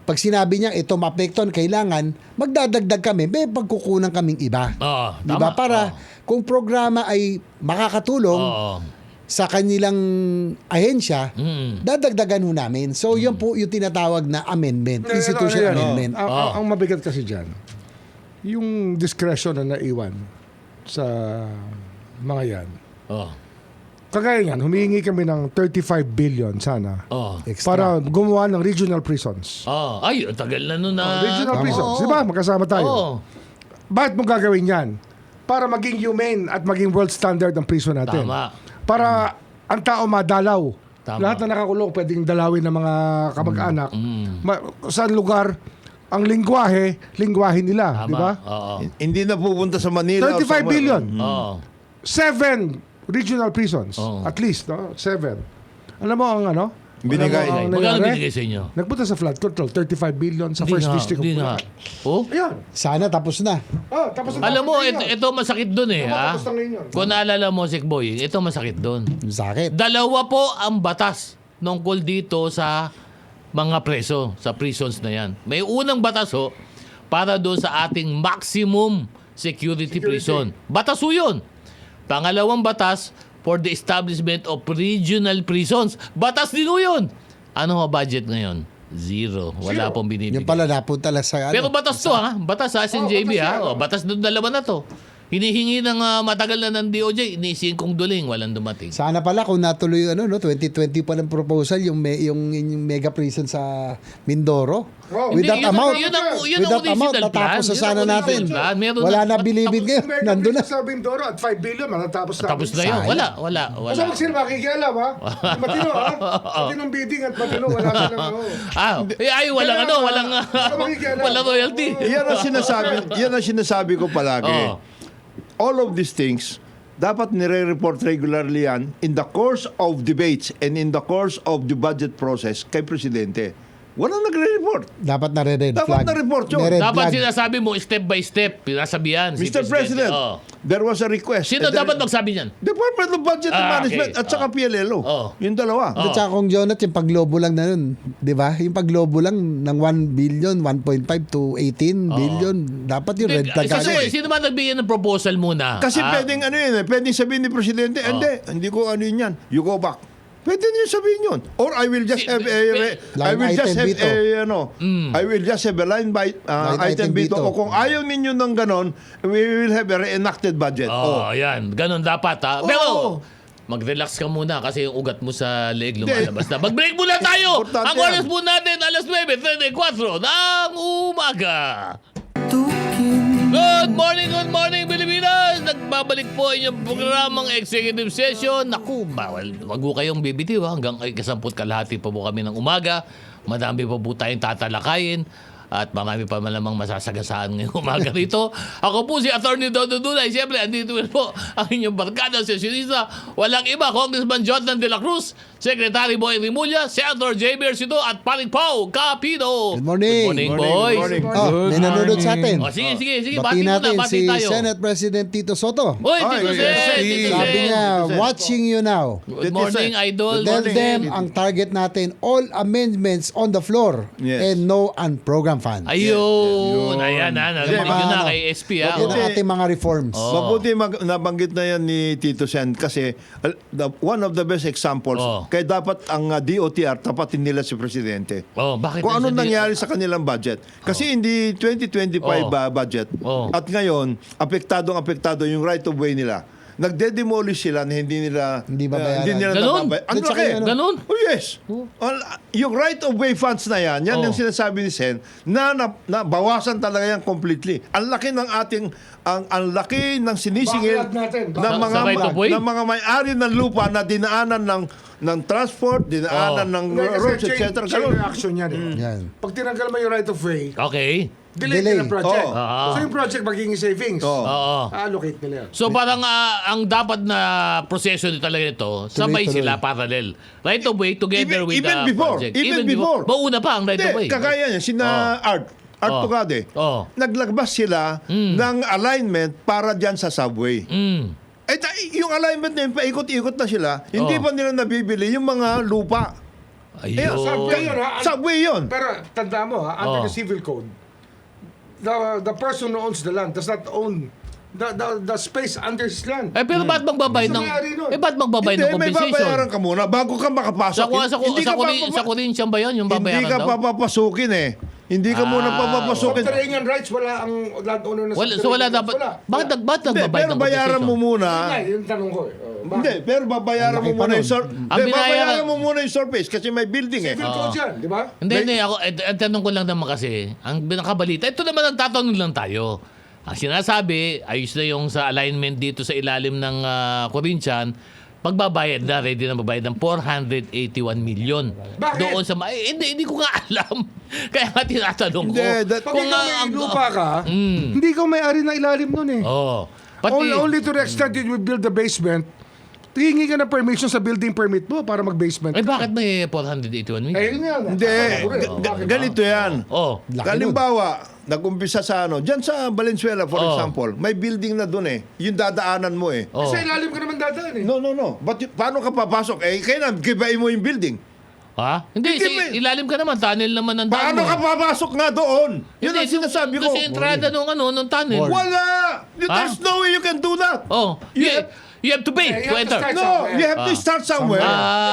pag sinabi niya ito maapektuhan, kailangan magdadagdag kami, may pagkukunan kaming iba. Oo. Di ba? Tama. Para Oo. kung programa ay makakatulong Oo. sa kanilang ahensya, Mm. dadagdagan ho namin. So, yan po yung tinatawag na amendment, institutional amendment. Ang mabigat kasi dyan, yung discretion na naiwan sa mga yan. Oo. Kagaya yan, humihingi kami ng 35 billion sana Oo. Extra. para gumawa ng regional prisons. Oo. Ay, tagal na nun na. Regional tama. prisons, Oo. di ba? Magkasama tayo. Oo. Bakit mo gagawin yan? Para maging humane at maging world standard ang prison natin. Tama. Para ang tao madalaw. Tama. Lahat na nakakulong pwedeng dalawin ng mga kamag-anak. Saan lugar ang lingwahe nila, Tama. di ba? Oo. Hindi na pupunta sa Manila. 35 billion. Oo. 7 regional prisons. Oo. At least, no? 7. Alam mo ang ano? Binigay. Alam mo ang Magkano nangyari? binigay sa inyo? Nagpunta sa flood control, 35 billion sa Hindi first nga, district of hindi nga. Bulacan. Oh? Ayan. Sana tapos na. Tapos na Alam mo, tapos na ito masakit dun eh. Ha? Tapos na ngayon yun. Kung naalala mo, Sek Boy, ito masakit dun. Sakit. Dalawa po ang batas tungkol dito sa mga preso, sa prisons na yan. May unang batas para doon sa ating maximum security prison. Batas ho yun. Pangalawang batas for the establishment of regional prisons. Batas din ho yun. Ano ho budget ngayon? Zero. Wala Zero. pong binibigay. Yung pala napunta lang sa Pero batas to batas SNJB batas yan. batas doon dalawa na to. Hinihingi ng matagal na ng DOJ, iniising kong duling, walang dumating. Sana pala kung natuloy 2020 pa ng proposal yung mega prison sa Mindoro. Oh, With that Hindi, amount, yun ang with that amount, original plan. natapos na Yun ang sana original natin. plan. Meron Wala na- na bilibid ngayon. Mega Nandun na. prison sa Mindoro at 5 billion, matatapos na. Tapos na yun. Sayang. Wala. Kasi wag sila makikialam, ha? Matino, ha? Matinong bidding at matino, wala silang, Walang walang royalty. Yan ang sinasabi ko palagi. Oo. All of these things, dapat nire-report regularly yan in the course of debates and in the course of the budget process kay Presidente. Walang nagre-report. Dapat na red Dapat flag. na-report yun. May red Dapat flag. sinasabi mo step by step, pinasabihan. si Mr. President, Oo. there was a request. Sino And there- dapat magsabi niyan? Department of Budget and Management okay. at saka PLLO. Yung dalawa. At saka kung Jonat, yung paglobo lang na nun, di ba? Yung paglobo lang ng 1 billion, 1.5 to 18 billion, dapat yung red flag Sino, agad. sino man nagbigay ng proposal muna? Kasi pwedeng pwedeng sabihin ni Presidente, hindi ko ano yun yan. You go back. Pwede niyo sabihin yun. Or I will just have I will just have I will just have a line by item veto. O kung ayaw ninyo ng ganon, we will have a reenacted budget. Ayan. Ganon dapat Pero, mag-relax ka muna kasi yung ugat mo sa leeg lumalabas na. Mag-break muna tayo! Importante Ang oras yan. po natin, alas 9:34 ng umaga. Good good morning, Pilipinas! Nagbabalik po inyong programang Executive Session. Naku, bawal. Wag po kayong bibitiw. Hanggang 10:30 pa po kami ng umaga. Madami pa po tayong tatalakayin. At marami pa malamang masasagasaan ngayong umaga rito. Ako po si Atty. Dodo Dulay. Siyempre, andito rin po ang inyong barkada sesyonista. Walang iba, Congressman Jonathan de la Cruz, Secretary Boy Rimulya, Senator J.B. Ercito at Paring Pau Capino. Good morning. Good morning, boys. Good morning. Oh, may nanonood sa atin. O, sige. Bati Bati natin muna, bati si tayo. Senate President Tito Soto. Oy, Tito Oy, Sen! yes, Tito Sabi Sen! niya, Sen. watching you now. Good morning, Idol. Tell morning. them ang target natin, all amendments on the floor Yes. and no unprogrammed funds. Ayun. Ayan, narinig nyo na kay SP. Yan ang Okay. ating mga reforms. Mabuti nabanggit na yan ni Tito Sen kasi one of the best examples, Oh. kaya dapat ang DOTR tapatin nila si Presidente. Bakit? Kung ano Hindi- nangyari sa kanilang budget. Kasi hindi 2025 budget. Oh. At ngayon, apektado yung right of way nila. Nagde-demolish sila na hindi nila Hindi babayaran. hindi nila Ganon? nababayaran. Ang At saka laki. yung ano- Ganon? Oh yes. Yung right of way funds na yan Oh. yung sinasabi ni Sen na bawasan talaga yan completely. Ang laki ng ating ang laki ng sinisingil Backlog natin. ng Sa mga right of way? ng mga may-ari ng lupa na dinaanan ng transport, dinaanan ng Hindi, kasi roads, chain etc. reaction yan. Yan. Pag tinanggal mo yung right of way, Okay. delay Delay. din ang project. Oo. So yung project magiging savings. Oo. Allocate nila yan. So parang ang dapat na proseso nito talaga ito, sabay Tuloy-tuloy. sila parallel. Right of way together with Even the before. project. Even before. Mauna pa ang right of way. Hindi, kagaya niya, sina Art Oh. Tugade. Oh. Naglabas sila ng alignment para dyan sa subway. Mm. Yung alignment na yun, paikot-ikot na sila, hindi Oh. pa nila nabibili yung mga lupa. Ayun. Subway yun, ha? Subway yun. Pero tanda mo, ha, under Oh. the civil code, the person who owns the land does not own the space under his land. Pero ba't magbabayad ng... Sa may-ari nun. ba't magbabayad ng Hindi, may compensation? babayaran ka muna bago ka makapasok. Sa Corinthian ba yun? Yung Hindi babayaran ka daw? papapasukin eh. Hindi ka muna papapasukin. Subterranean rights, wala ang landowner na So wala subterranean dapat... rights. Bakit Hindi, nagbabayad pero ng bayaran mo compensation? muna. Yun nga, yung tanong ko. Bakit? Hindi, pero babayaran mo Ang laki pa muna yung nun. Ang binayaran- babayaran mo muna yung surface kasi may building eh. Civil code yan, di ba? Hindi. Ako, ang tanong ko lang naman kasi, ang binakabalita, ito naman ang tatanong lang tayo. Ang sinasabi, ayos na yung sa alignment dito sa ilalim ng Corinthian, pagbabayad na, ready na mabayad ng 481 million. Bakit? Doon sa... hindi ko nga alam. Kaya nga tinatanong ko. Hindi, Pag ikaw may lupa ka, hindi ikaw may-ari ng ilalim nun eh. Oh. Pati, Only to the extent that you will build the basement, hihingi ka ng permission sa building permit mo para mag-basement. bakit may 481 million? Eh, yun yan. Hindi, Bakit? ganito yan. Oh. Halimbawa, nag-umpisa sa dyan sa Valenzuela for Oh. example, may building na doon eh. Yung dadaanan mo eh. Oh. Sa ilalim ka naman dadaan eh. No. But paano ka papasok? Kaya na, gibain mo yung building. Ha? Hindi, Hindi, sa ilalim ka naman, tunnel naman ang daan Paano mo. ka papasok nga doon? Yun Hindi, ang sinasabi ko. Kasi entrada nung tunnel. Wala! There's no way you can do that. Oh, you have to pay Eh, you to have to enter. start No, you have to start somewhere.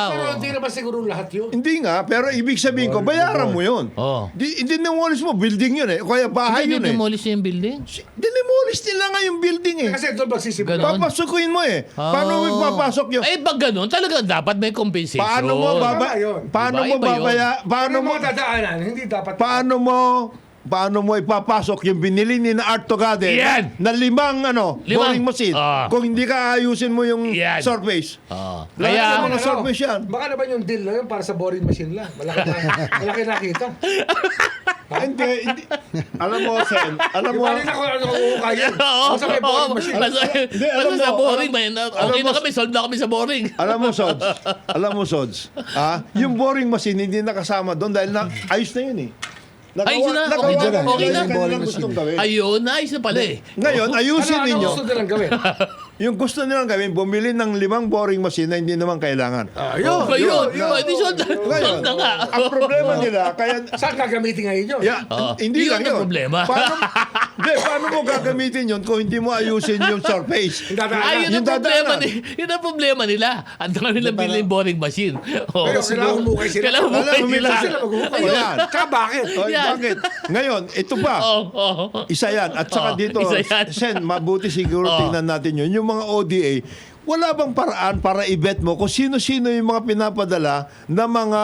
Pero hindi naman siguro lahat yun. Hindi nga, pero ibig sabihin ko, bayaran mo yun. Oh. Dinemolish mo, building yun eh. Kaya bahay Hindi yun eh. demolish yung building. Dinemolish nila nga yung building eh. Kasi doon magsisimula. Ganon. Papasukin mo eh. Paano mo ipapasok yun? Pag ganun, talagang dapat may compensation. Paano mo Tama yun. paano Diba? mo Iba yun. Paano mo dadaanan? Hindi dapat. paano mo ipapasok yung binili ni na Art Tugade Yan! na limang boring machine kung hindi ka ayusin mo yung Yan. surface. Ah. Lahat Kaya, ng mga surface yan. Baka naman yung deal na yun para sa boring machine lang. Malaki nakita. Hindi. Alam mo, Sen, alam mo, Ibalik na kung ano kaya. Basta may boring machine. alam Basta sa mo, boring, okay mo, na kami, solve na kami sa boring. alam mo, Sods, yung boring machine hindi nakasama doon dahil ayos na yun eh. Ayos na, okay na, okay na. Kanilang gustong gawin. Ayun, nice na pala eh. Ngayon, ayusin Ano ninyo. gusto nilang gawin? Yung gusto nilang gawin, bumili ng 5 boring machine na hindi naman kailangan. Ayun. Ayun, di solve Ngayon, na nga. ang problema nila, kaya Saan gagamitin ngayon yun? hindi Yun lang ang yun. problema. Paano mo gagamitin yun kung hindi mo ayusin yung surface? Ayun Yung ang problema dadaanan. yun ang problema nila. Ang dami nilang bilhin boring machine. Oh. Pero kailangan humukay sila. Kailangan humukay Kailangan sila. Sila maghuhukay. Ayan. Tsaka bakit? Oy, Yan. bakit? Ngayon, ito pa. Isa yan. At saka dito, isa yan. Sen, mabuti siguro tingnan natin yun. Yung mga ODA, wala bang paraan para i-bet mo kung sino-sino yung mga pinapadala na mga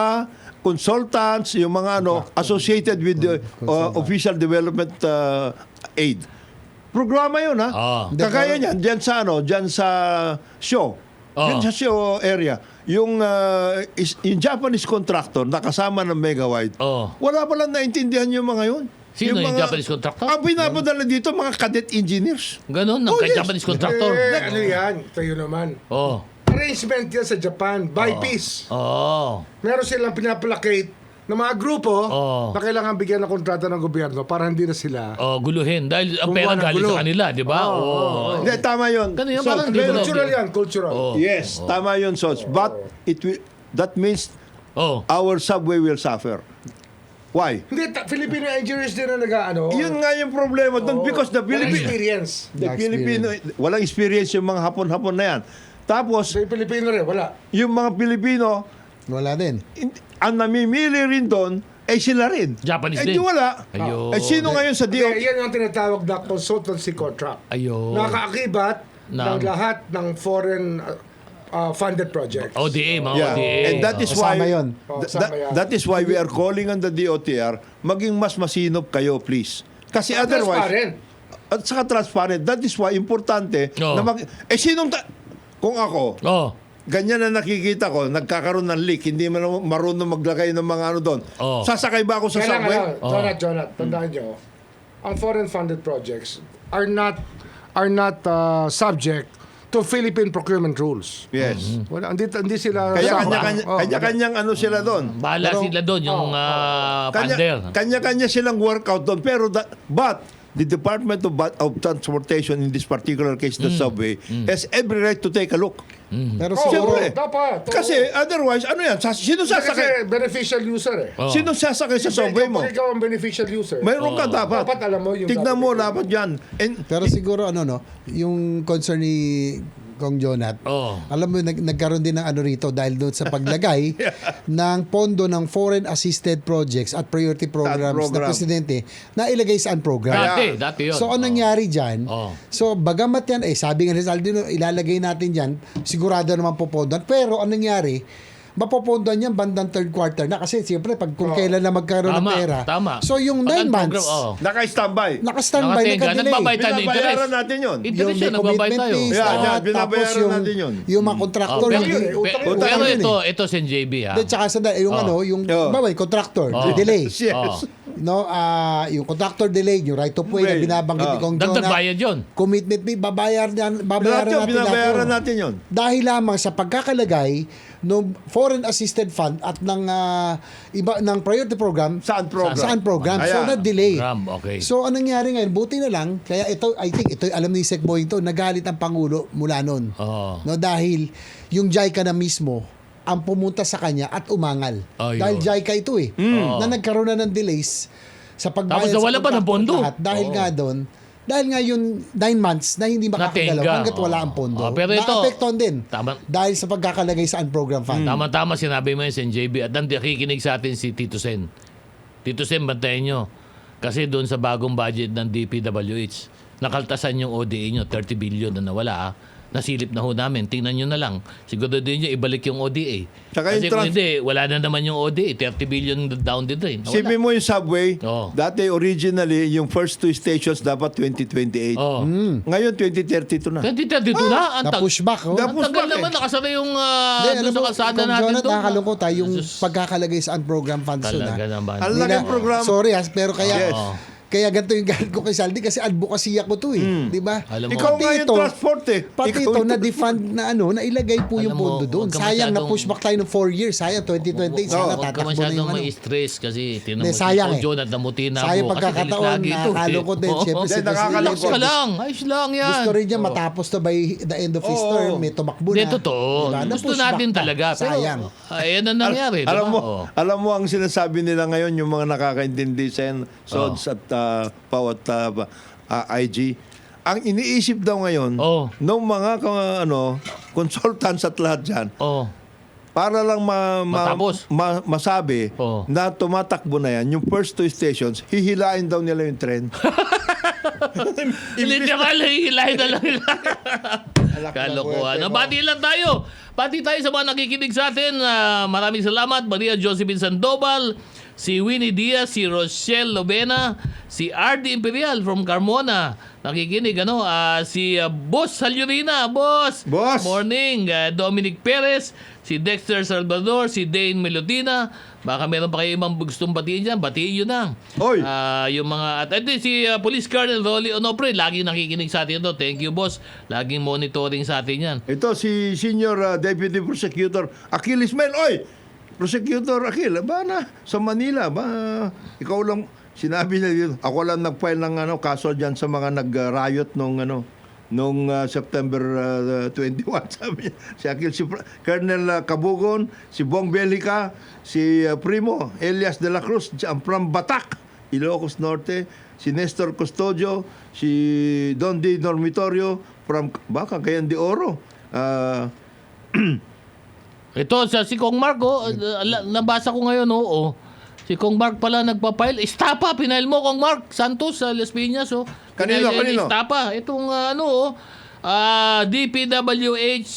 consultants, yung mga associated with the official development aid. Programa yun, ha? Oo. Kagaya niyan, dyan sa show. Oo. Dyan sa show area. Yung Japanese contractor na kasama ng Megawide, Oo. wala palang naintindihan yung mga yun. Sino yung Japanese contractor? Ang pinapadala dito, mga cadet engineers. Ganon, ng Oh, yes. Japanese contractor. Ano yan? Tayo naman. Oh. Arrangement yan sa Japan, by piece. Oh. Meron silang pinaplacate ng mga grupo Oo. na kailangan bigyan ng kontrata ng gobyerno para hindi na sila. Oh, guluhin. Dahil ang Gumawa pera ng galing gulo. sa kanila, di ba? Oh. Hindi, tama yun. Ganun yan, So, parang hindi mo na- Cultural yan, cultural. Oh. yes, tama yun, Sots. But that means Oh. our subway will suffer. Why? Hindi, Filipino engineers din na nag-ano. Yun nga yung problema doon because the Walang Philippines, experience. the Filipino, walang experience yung mga hapon-hapon na yan. Tapos, Sa Pilipino rin, wala. yung mga Pilipino, Wala din. ang namimili rin doon, eh sila rin. Japanese eh din. di wala. Ayun. Eh sino ngayon sa Kaya DOT? yan ang tinatawag na consultancy contract. Ayun. Nakaakibat ng Ng- lahat ng foreign funded projects. ODA, mga Yeah. ODA. And that is why Kasama yun. Kasama yan. that is why we are calling on the DOTR maging mas masinop kayo, please. Kasi otherwise, Transparent. at saka transparent. That is why importante Oo. na kung ako, Oh. ganyan na nakikita ko, nagkakaroon ng leak, hindi man ako marunong maglagay ng mga ano doon. Oo. Sasakay ba ako sa subway? Kailangan, Jonat, tandaan nyo, ang foreign funded projects are not subject to Philippine procurement rules. Yes. Wala, hindi sila Kaya sama. kanya-kanyang ano sila doon. Bahala sila doon, yung pander. Kanya-kanya silang workout doon. Pero but the Department of Transportation in this particular case, the subway, has every right to take a look. Pero Oo, siguro, dapat. Oo. Kasi otherwise, ano yan? Sino Kasi sasakay? beneficial user eh. Oh. Sino sasakay sa subway mo? Pag ikaw ang beneficial user, Mayroon ka dapat. dapat alam mo yung Tignan mo, dapat dapat yan. And, pero siguro yung concern ni Kong Jonat, Oh. alam mo, nagkaroon din ng ano rito dahil doon sa paglagay ng pondo ng foreign assisted projects at priority programs program. na presidente na ilagay sa program. Dati yun. So, anong nangyari dyan? Oh. So, bagamat yan, sabi nga ni Saldino, ilalagay natin dyan, sigurado naman popondohan. Pero, anong nangyari? Mapopondohan yan bandang third quarter na kasi siyempre kung kailan na magkaroon ng Tama, pera. tama. So, yung Pag 9 ang months, program, oh. naka-standby. naka-standby, Nakatenga, naka-delay. nagbabayad tayo ng interest. Binabayaran natin yun. Interest yun, nagbabayad tayo. fees, Yeah, lahat. binabayaran Tapos natin yun. Yung mga contractor. pero, hindi- utang pero yun ito si JB ha. Then, tsaka sa yung yung Oh. contractor, Oh. delay. Yes. Oh. No, yung contractor delay, yung right of way na Way. binabanggit ni Kong Dagdag Jonah. bayad yun. Commitment fee, babayaran Lahat babayaran yun, natin binabayaran lahat yun. natin yun. Dahil lamang sa pagkakalagay ng foreign assisted fund at ng iba ng priority program Saan program? Saan program. So Ayan. na-delay. Program, okay. So anong nangyari ngayon? Buti na lang kaya ito I think ito alam ni Sec Boyington nagalit ang pangulo mula noon. Oh. No dahil yung JICA na mismo ang pumunta sa kanya at umangal. Ayun. Dahil JICA ito na nagkaroon na ng delays sa pagbayad Tapos nawala pa ng contractor pondo. lahat. Dahil nga doon, dahil nga yung 9 months na hindi makakagalaw Natenga. hanggat wala ang pondo. Pero ito, Naapektuhan din. tama. Dahil sa pagkakalagay sa unprogram fund. Tama-tama sinabi mo yun, Sen JB. At nakikinig sa atin si Tito Sen. Tito Sen, bantayan nyo. Kasi doon sa bagong budget ng DPWH, nakaltasan yung ODA nyo, 30 billion na nawala. Nasilip na ho namin. Tingnan nyo na lang. Siguro din nyo ibalik yung ODA. Tsaka Kasi yung kung hindi, wala na naman yung ODA. 30 billion down din rin. Nawala. Sipin mo yung subway, Oo. dati originally, yung first 2 stations dapat 2028. Oh. Ngayon, 2032 na. 2032 na. Ang Na-pushback. Oh. Na- ang tagal pushback naman. Nakasara yung Hindi, doon alam sa mo, kalsada Kong natin Jonat, doon. nakakalungkot yung Jesus. pagkakalagay sa unprogram funds doon. Talaga naman. Ang Hindi laking na- programa. Sorry pero kaya Yes. kaya ganito yung galit ko kay Saldi kasi advocacy ako to di ba? Alam mo, Ikaw nga yung Ito, transport eh. Pati Ikaw ito yung- na defund na na ilagay po yung Alam mo, pondo doon. huwag ka Sayang na masyadong- push back tayo ng 4 years. Sayang 2028 sana Huwag ka tatakbo na masyadong yung ano. ma-stress kasi tinan Hindi, mo sayang si John at namuti na Sayang ako. Kasi galit pagkakataon, lagi ito. nakakalungkot din. Siyempre, Hindi, si nakakalungkot. Relax ka President lang. Ayos lang yan. gusto rin niya matapos to by the end of his Oo. term. May tumakbo na. Hindi, totoo. Diba? Gusto Na-push natin back pa. talaga. Pero, Sayang. ayan ang nangyari. Alam diba? mo, Oh. alam mo ang sinasabi nila ngayon yung mga nakakaintindi Sen, Sods at Pau at IG. Ang iniisip daw ngayon Oh. ng mga consultants at lahat dyan, Oh. para lang Matapos. masabi Oh. na tumatakbo na yan, yung first 2 stations, hihilain daw nila yung trend. Literal, hihilahin na lang nila. Kalokohan. Bati lang tayo. Bati tayo sa mga nakikinig sa atin. Maraming salamat. Maria Josephine Sandoval, si Winnie Diaz, si Rochelle Lobena, si RD Imperial from Carmona, nakikinig. Si Boss Salyurina. Boss! Boss! Morning! Dominic Perez, si Dexter Salvador, si Dane Melotina. Baka meron pa kayo ibang gustong batiin dyan. Batiin yun na. Oy! Yung mga... At si Police Colonel Rolly Onofre, laging nakikinig sa atin ito. Thank you, boss. Laging monitoring sa atin yan. Ito si Senior Deputy Prosecutor Akil Ismail. Oy! Prosecutor Akil, ba na sa Manila ba ikaw lang sinabi niya dito. Ako lang nag-file ng kaso diyan sa mga nag-riot nung September 21 sabi niya. Si Akil, si Colonel Cabugon, si Bong Belica, si Primo Elias de la Cruz from Batak, Ilocos Norte, si Nestor Custodio, si Don D. Normitorio from Cagayan de Oro. Ito, si Kong Mark, nabasa ko ngayon, si Kong Mark pala nagpa-file. Istapa, pinail mo, Kong Mark Santos sa Las Piñas, Kanino? Istapa. Itong, DPWH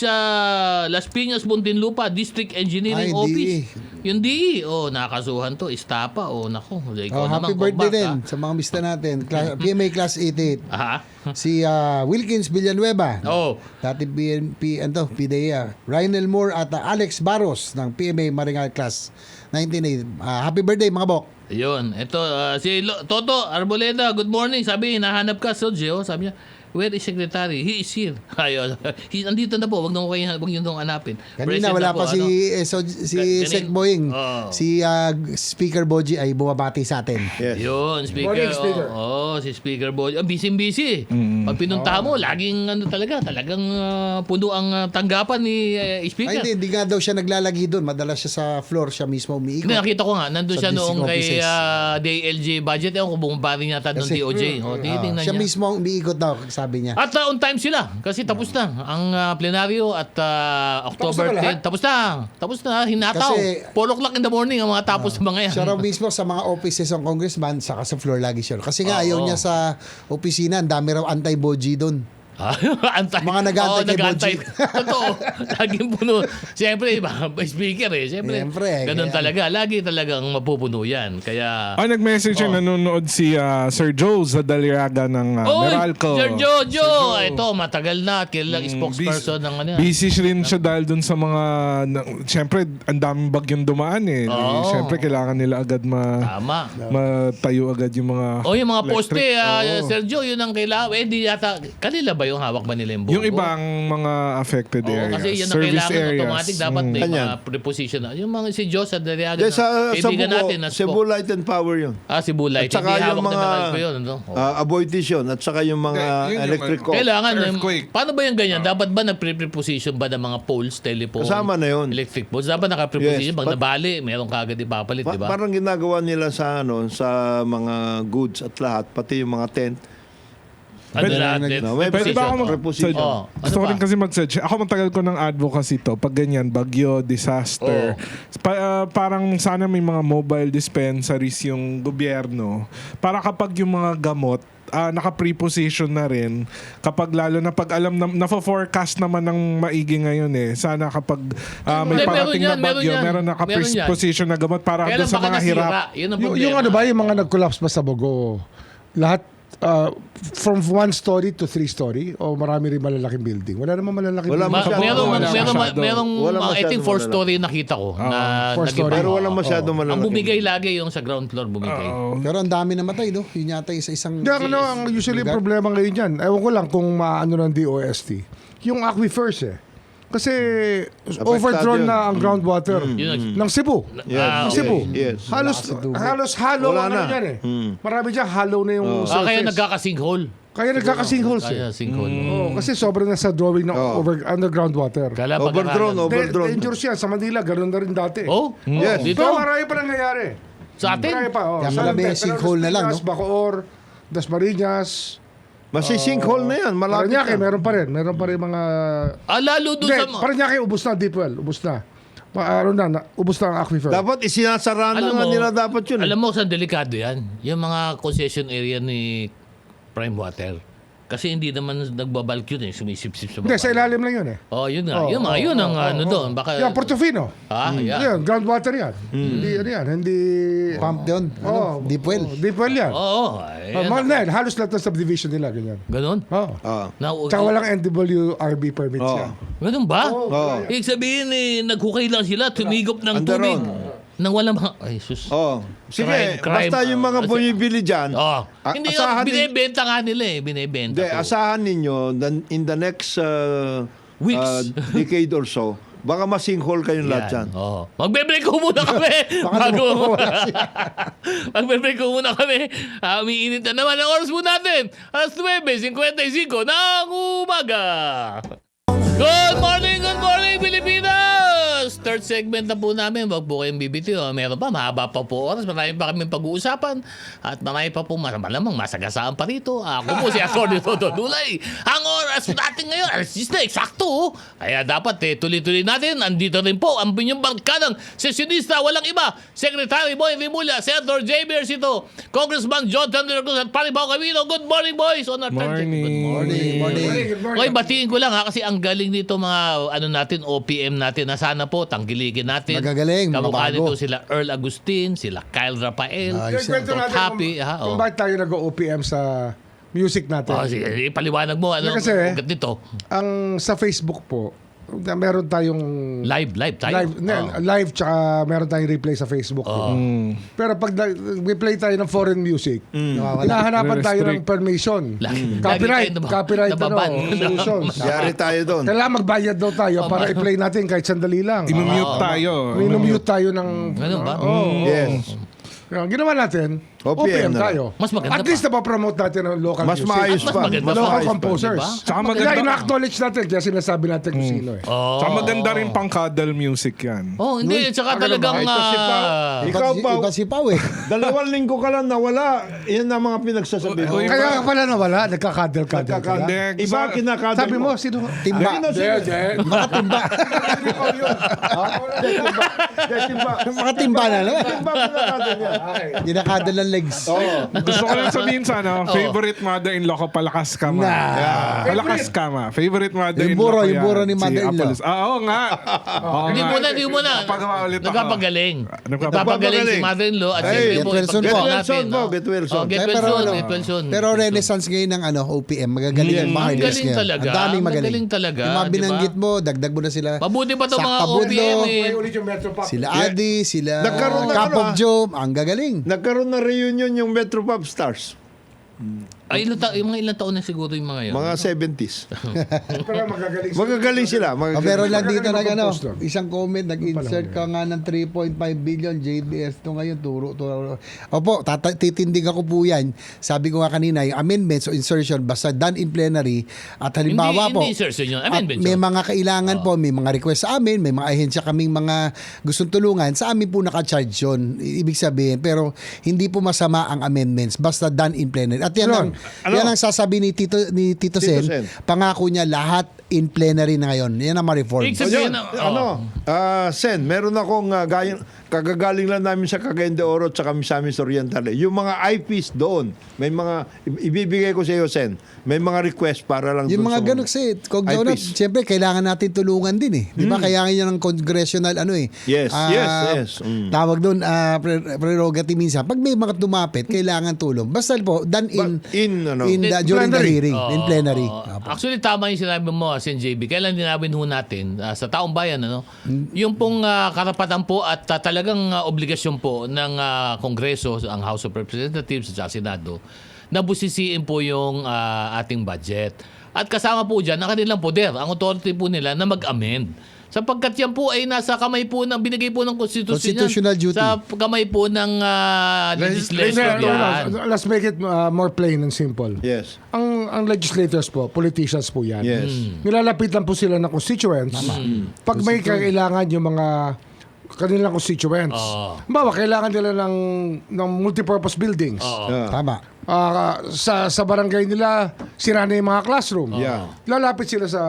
Las Piñas, Muntinlupa, District Engineering Ay, Office. DE. Yung DE, nakasuhan to. Istapa, nako. Ikaw naman, Happy Kong birthday Mark, din sa mga mista natin. PMA Class 88. Ha? Si Wilkins Villanueva. Oh. Dati PDEA. Rynel Moore at Alex Barros ng PMA Maringal Class 1980. Happy birthday mga bok. Yun. Ito, si Toto Arboleda, good morning. Sabi, hinahanap ka, Sergio. Sabi niya, where is secretary? He is here. Ayun. Nandito na po. Wag niyo nung hanapin. Kanina Present wala na po, pa si Sec Boying. Oh. Si Speaker Boji ay bumabati sa atin. Yes. Yun, speaker. Morning, speaker. Si Speaker Boy. Busy-busy. Pag pinuntahan mo, laging talagang puno ang tanggapan ni Speaker. Ay, hindi nga daw siya naglalagi doon. Madalas siya sa floor, siya mismo umiikot. Hindi, nakita ko nga, nandun Sa siya noong district kay offices. DLG budget. Ewan ko, bumabari yata ng Kasi- DOJ. Tinitingnan siya niya. mismo ang umiikot daw, sabi niya. At on time sila kasi tapos na ang plenaryo at October Tapos na 10. Tapos na, hinataw. Kasi- 4 o'clock in the morning ang mga tapos ng mga yan. Siya raw mismo sa mga offices ng congressman, saka sa floor lagi siya. Kasi nga ayaw niya sa opisina, ang dami raw anti-Boji doon. Antay. Mga nag-aantay kay nag-aantay. Totoo. Laging puno. Siyempre, speaker Siyempre, Siyempre, ganun kaya- talaga. Lagi talagang mapupuno yan. Kaya... Nag-message siya, nanonood si Sir Joe sa Daliaga ng Meralco. Sir Jojo! Ito, matagal na. Kilalang spokesperson ng ano yan. Busy rin siya dahil dun sa mga... Siyempre, ang daming bagyong dumaan eh. Oo. Siyempre, kailangan nila agad Tama. matayo agad yung mga... Yung mga poste, electric. Sir Joe, yun ang kailangan. Di yata, kanila ba yung hawak ba nila yung buong? Yung ibang mga affected Oo, areas. kasi yan ang service kailangan areas. automatic dapat may Kanyan. mga preposition na. Yung mga si Joe sa Dariaga Yes, sa kaibigan Buko, natin na Cebu Light and Power yun. Cebu Light. At saka Hindi yung hawak mga na Meralco yun. avoidation at saka yung mga Hindi, yun yung electric co. Kailangan, Earthquake. paano ba yung ganyan? Dapat ba nag-preposition ba ng mga poles, telephone, Kasama na yun. electric poles? Dapat naka-preposition. Yes, Pag nabali, meron kagad ipapalit, di ba? Parang ginagawa nila sa sa mga goods at lahat, pati yung mga tent. Ano Pwede- lahat? No, may Pwede ba ako preposition. Oh, ano Gusto ko pa? rin kasi mag-search. Ako matagal ko ng advocacy to. Pag ganyan, bagyo, disaster. Parang sana may mga mobile dispensaries yung gobyerno. Para kapag yung mga gamot, naka-preposition na rin. Kapag lalo na pag alam na, na-forecast naman ng maigi ngayon eh. Sana kapag Hindi, may parating meron yan, na bagyo, meron yan. meron naka-preposition na gamot para Kaya doon lang sa baka mga hirap. nasira. Yun ang Yung problema. ano ba, yung mga nag-collapse ba sa Bogo, lahat from 1 story to 3 story o marami rin malalaking building? Wala namang malalaking Wala building. masyado. Merong, Wala I think masyadong 4 malala. story nakita ko na 4 story. nag-iba. Pero walang masyado Ang malalaki. bumigay lagi yung sa ground floor bumigay. Pero ang dami namatay, no? Yun yata yung sa isang... Hindi, ano, ang usually lugar. problema ngayon yan, ewan ko lang kung maano ng DOST, yung aquifers Kasi overdrawn yun. na ang groundwater Yun. ng Cebu. Yes, Ah, Ng Cebu. yes. Halos hollow Wala ang ano na. yan eh. Marami dyan hollow na yung surface. Kaya nagkaka-sinkhole. Kaya nagkaka-sinkholes Kaya sinkhole. Oo, kasi sobrang nasa drawing ng underground water. Kala Overdrawn, overdrawn. Dangerous yan. Sa Manila, ganoon na rin dati. Oh, Yes. dito. Pero marami pa nangyayari. Sa atin. Marami pa. Kaya Sa marami Lante, yung sinkhole na lang, no? Bacoor, Dasmariñas, Sinkhole na yan. Malapit Paranaque, na. meron pa rin mga... Lalo doon sa... Paranaque, ubus na, deep well, ubus na. Ubus na ang aquifer. Dapat isinasara na Alam nga mo, nila dapat yun. Alam mo, saan delikado yan? Yung mga concession area ni Prime Water. Kasi hindi naman nagbabalk yun sumisip-sip sa Hindi, baba. sa ilalim lang yun eh. Oh, yun nga. Yun ang ano doon. Baka, Yan, Portofino. yeah. Yan, groundwater yan. Hindi, ano yan, hindi... Pump yun. Deep well. Deep well yan. Oo. Mahal na yan. Halos lahat ng subdivision nila, ganyan. Ganon? Oo. Ah. Tsaka walang NWRB permits yan. Ganon ba? Oo. Ibig sabihin, naghukay lang sila, tumigop ng Andaron. tubig. Nang walang mga... Ay, sus. Oh. Sige, Crime. basta yung mga bumibili dyan, Oh. Hindi, asahan binibenta nga nila binibenta. Hindi, to. asahan ninyo in the next Weeks. decade or so, baka masinghole kayong lahat dyan. Oh. Magbe-break ko muna kami. Magbe-break ko muna kami. Umiinit na naman ang oras po natin. Alas 9:55 ng umaga. Good morning, Pilipinas! Third segment na po namin. Wag po kayong bibitiw. Meron pa, mahaba pa po oras. Marami pa kami pag-uusapan. At marami pa po, malamang masagasaan pa rito. Ako po si Atty. Todo Dulay. Ang oras natin ngayon, alas 10 na, eksakto. Kaya dapat tuloy-tuloy natin. Andito rin po ang binyong barkadang sesyonista. Walang iba. Secretary Boy Rimulya, Senator J.B. Ejercito, Congressman John Tender Cruz at Paribaw Camilo. Good morning, boys! On our third segment. Good morning. Morning. Okay, batiin ko lang kasi ang galing nito mga natin, OPM natin na sana po tangkilikin natin. Magagaling, Kamukha mabago. nito sila Earl Agustin, sila Kyle Rafael. Ayos Kwento Dr. natin Happy, kung bakit tayo nag-OPM sa music natin. Sige, ipaliwanag mo ano Kasi, ugat nito. Ang sa Facebook po, meron tayong Live tayo. live tsaka meron tayong replay sa Facebook. Pero pag replay tayo ng foreign music, hinahanapan tayo ng permission. Copyright nababan. solutions. Yari tayo doon. Kailangan magbayad daw tayo para i-play natin kahit sandali lang. Imumute tayo. Minumute tayo ng... Ganun ba? Yes. Kaya ginawa natin, OPM OPM na tayo. Mas maganda At least napapromote natin ang local Mas music. maayos Mas pa. maganda Mas pa. Local maayos pa. composers. Diba? Tsaka Kaya maganda, ina-acknowledge natin kaya sinasabi natin kung sino eh. tsaka maganda rin pang cuddle music yan. Oh, hindi. Tsaka talagang... Ito si Pao. Ikaw pa, Iba si Pau eh. 2 linggo ka lang nawala. Yan ang mga pinagsasabi mo. Oy, Kaya pala nawala, nagka-cuddle-cuddle ka lang. Hindi, Iba kinakadal Sabi mo, sino? Timba. Mga timba. Mga timba na naman. Timba kinakadal yan. Ginakadal ng legs. gusto ko lang sabihin sana, favorite mother-in-law ko, Palakas Kama. Palakas Kama. Favorite mother-in-law ko Yung buro ni Si mother-in-law. Apolos. Oo nga. Oo Hindi nga. mo na. Napagawa ulit ako. Nagpapagaling. Nagpapagaling. Si mother-in-law. At Hey, siyempre po, Get well soon ipagpagaling po. natin, Get well soon po, no? get well soon. Oh, get Eh, well pero soon, ano, get well soon. Pero renaissance ngayon ng OPM, magagaling ang mga Ang artists galing ngayon. talaga. Ang daming Ang magaling. galing talaga, Yung mga di ba? binanggit mo, dagdag mo na sila. Mabuti pa itong mga Sakta Budlo, OPM eh. Ulit yung Metro Pop. Sila Adi, sila Nagkaroon ng Cup ano, of Joe, ang gagaling. Nagkaroon na reunion yung Metro Pop Stars. Ay, yung mga ilang taon na siguro yung mga yun. Mga 70s. Pero magagaling sila. Magagaling sila. Oh, pero lang dito Magaling nag mag-compose lang. isang comment, nag-insert ka nga ng 3.5 billion JBS to ngayon, turo. Opo, titindig ako po yan. Sabi ko nga kanina, yung amendments o insertion, basta done in plenary, at halimbawa po, Hindi insertion yun. at Amendment may yun. mga kailangan po, may mga request sa amin, may mga ahensya kaming mga gustong tulungan, sa amin po naka-charge yun. Ibig sabihin, pero hindi po masama ang amendments, basta done in plenary. At yan Ron, yan ang sasabi ni Tito Sen, Sen. pangako niya lahat in plenary na ngayon. Yan ang ma-reform. Ibig sabihin, Sen, meron akong kagagaling lang namin sa Cagayan de Oro at sa Misamis Oriental. Yung mga IPs doon, may mga, ibibigay ko sa iyo, Sen, may mga request para lang Yung doon mga sa ganun kasi, kung na, IPs. siyempre, kailangan natin tulungan din eh. Di ba? Kailangan niya ng congressional, Yes, yes. Tawag doon, prerogative minsan. Pag may mga tumapit, kailangan tulong. Basta po, done during the hearing, in plenary. Actually, tama yung sinabi mo, Sen JB. Kailan dinawin ho natin sa taong bayan, yung pong karapatan po at talagang obligasyon po ng Kongreso, ang House of Representatives at Senado, na busisiin po yung ating budget. At kasama po dyan ang kanilang poder, ang authority po nila na mag-amend. Sapagkat yan po ay nasa kamay po ng, binigay po ng Constitutional duty. Sa kamay po ng legislature yan. Let's make it more plain and simple. Yes. Ang legislators po, politicians po yan. Yes. Nilalapit lang po sila ng constituents. Pag may kailangan yung mga kanilang constituents. Bawa, kailangan nila ng multipurpose buildings. Tama. Sa barangay nila, sira na yung mga classroom. Yeah. Lalapit sila sa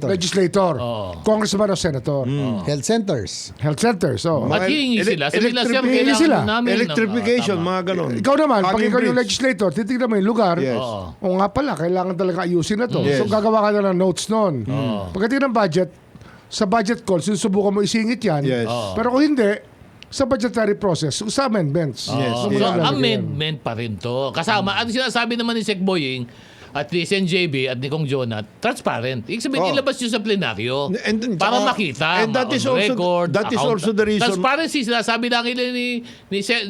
legislator. Congressman o senator. Health centers. Health centers. At hihingi sila. Sabi nila, sir, hihingi kailangan sila. namin. Electrification, Tama. mga ganon. Ikaw naman, pag Hugging ikaw yung bridge. legislator, titignan mo yung lugar. Yes. O nga pala, kailangan talaga ayusin na to. Yes. So gagawa ka na ng notes nun. Pagdating ng budget, sa budget call, sinusubukan mo isingit yan. Yes. Pero kung hindi, sa budgetary process, sa amendments. Yes. So, amendment pa rin to. Kasama, ang sinasabi naman ni Sec Boying at ni SNJB at ni Kong Jonat, transparent. Ibig sabihin, ilabas nyo sa plenaryo para makita. and that is on also- record, that is also the reason- Transparency, sinasabi na nila ni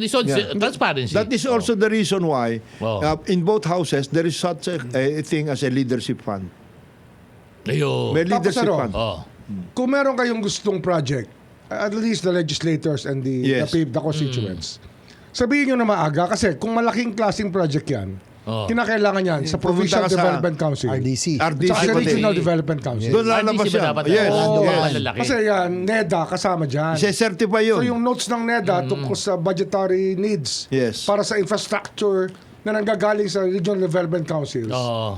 Sod, transparency. That is also the reason why in both houses there is such a thing as a leadership fund. Ayun. May leadership ano? fund. Kung meron kayong gustong project, at least the legislators and the Yes. the constituents, sabihin nyo na maaga kasi kung malaking klaseng project yan, kinakailangan yan sa Provincial Pupunta ka sa Development Council. RDC. RDC Tsaka sa pati. Regional Development Council. Doon lalabas RDC ba yan. dapat? Yes. Oo, yes. malalaki. Kasi yan, NEDA kasama dyan. I-certify yun. So yung notes ng NEDA tungkol sa budgetary needs Yes. para sa infrastructure na nanggagaling sa Regional Development Councils,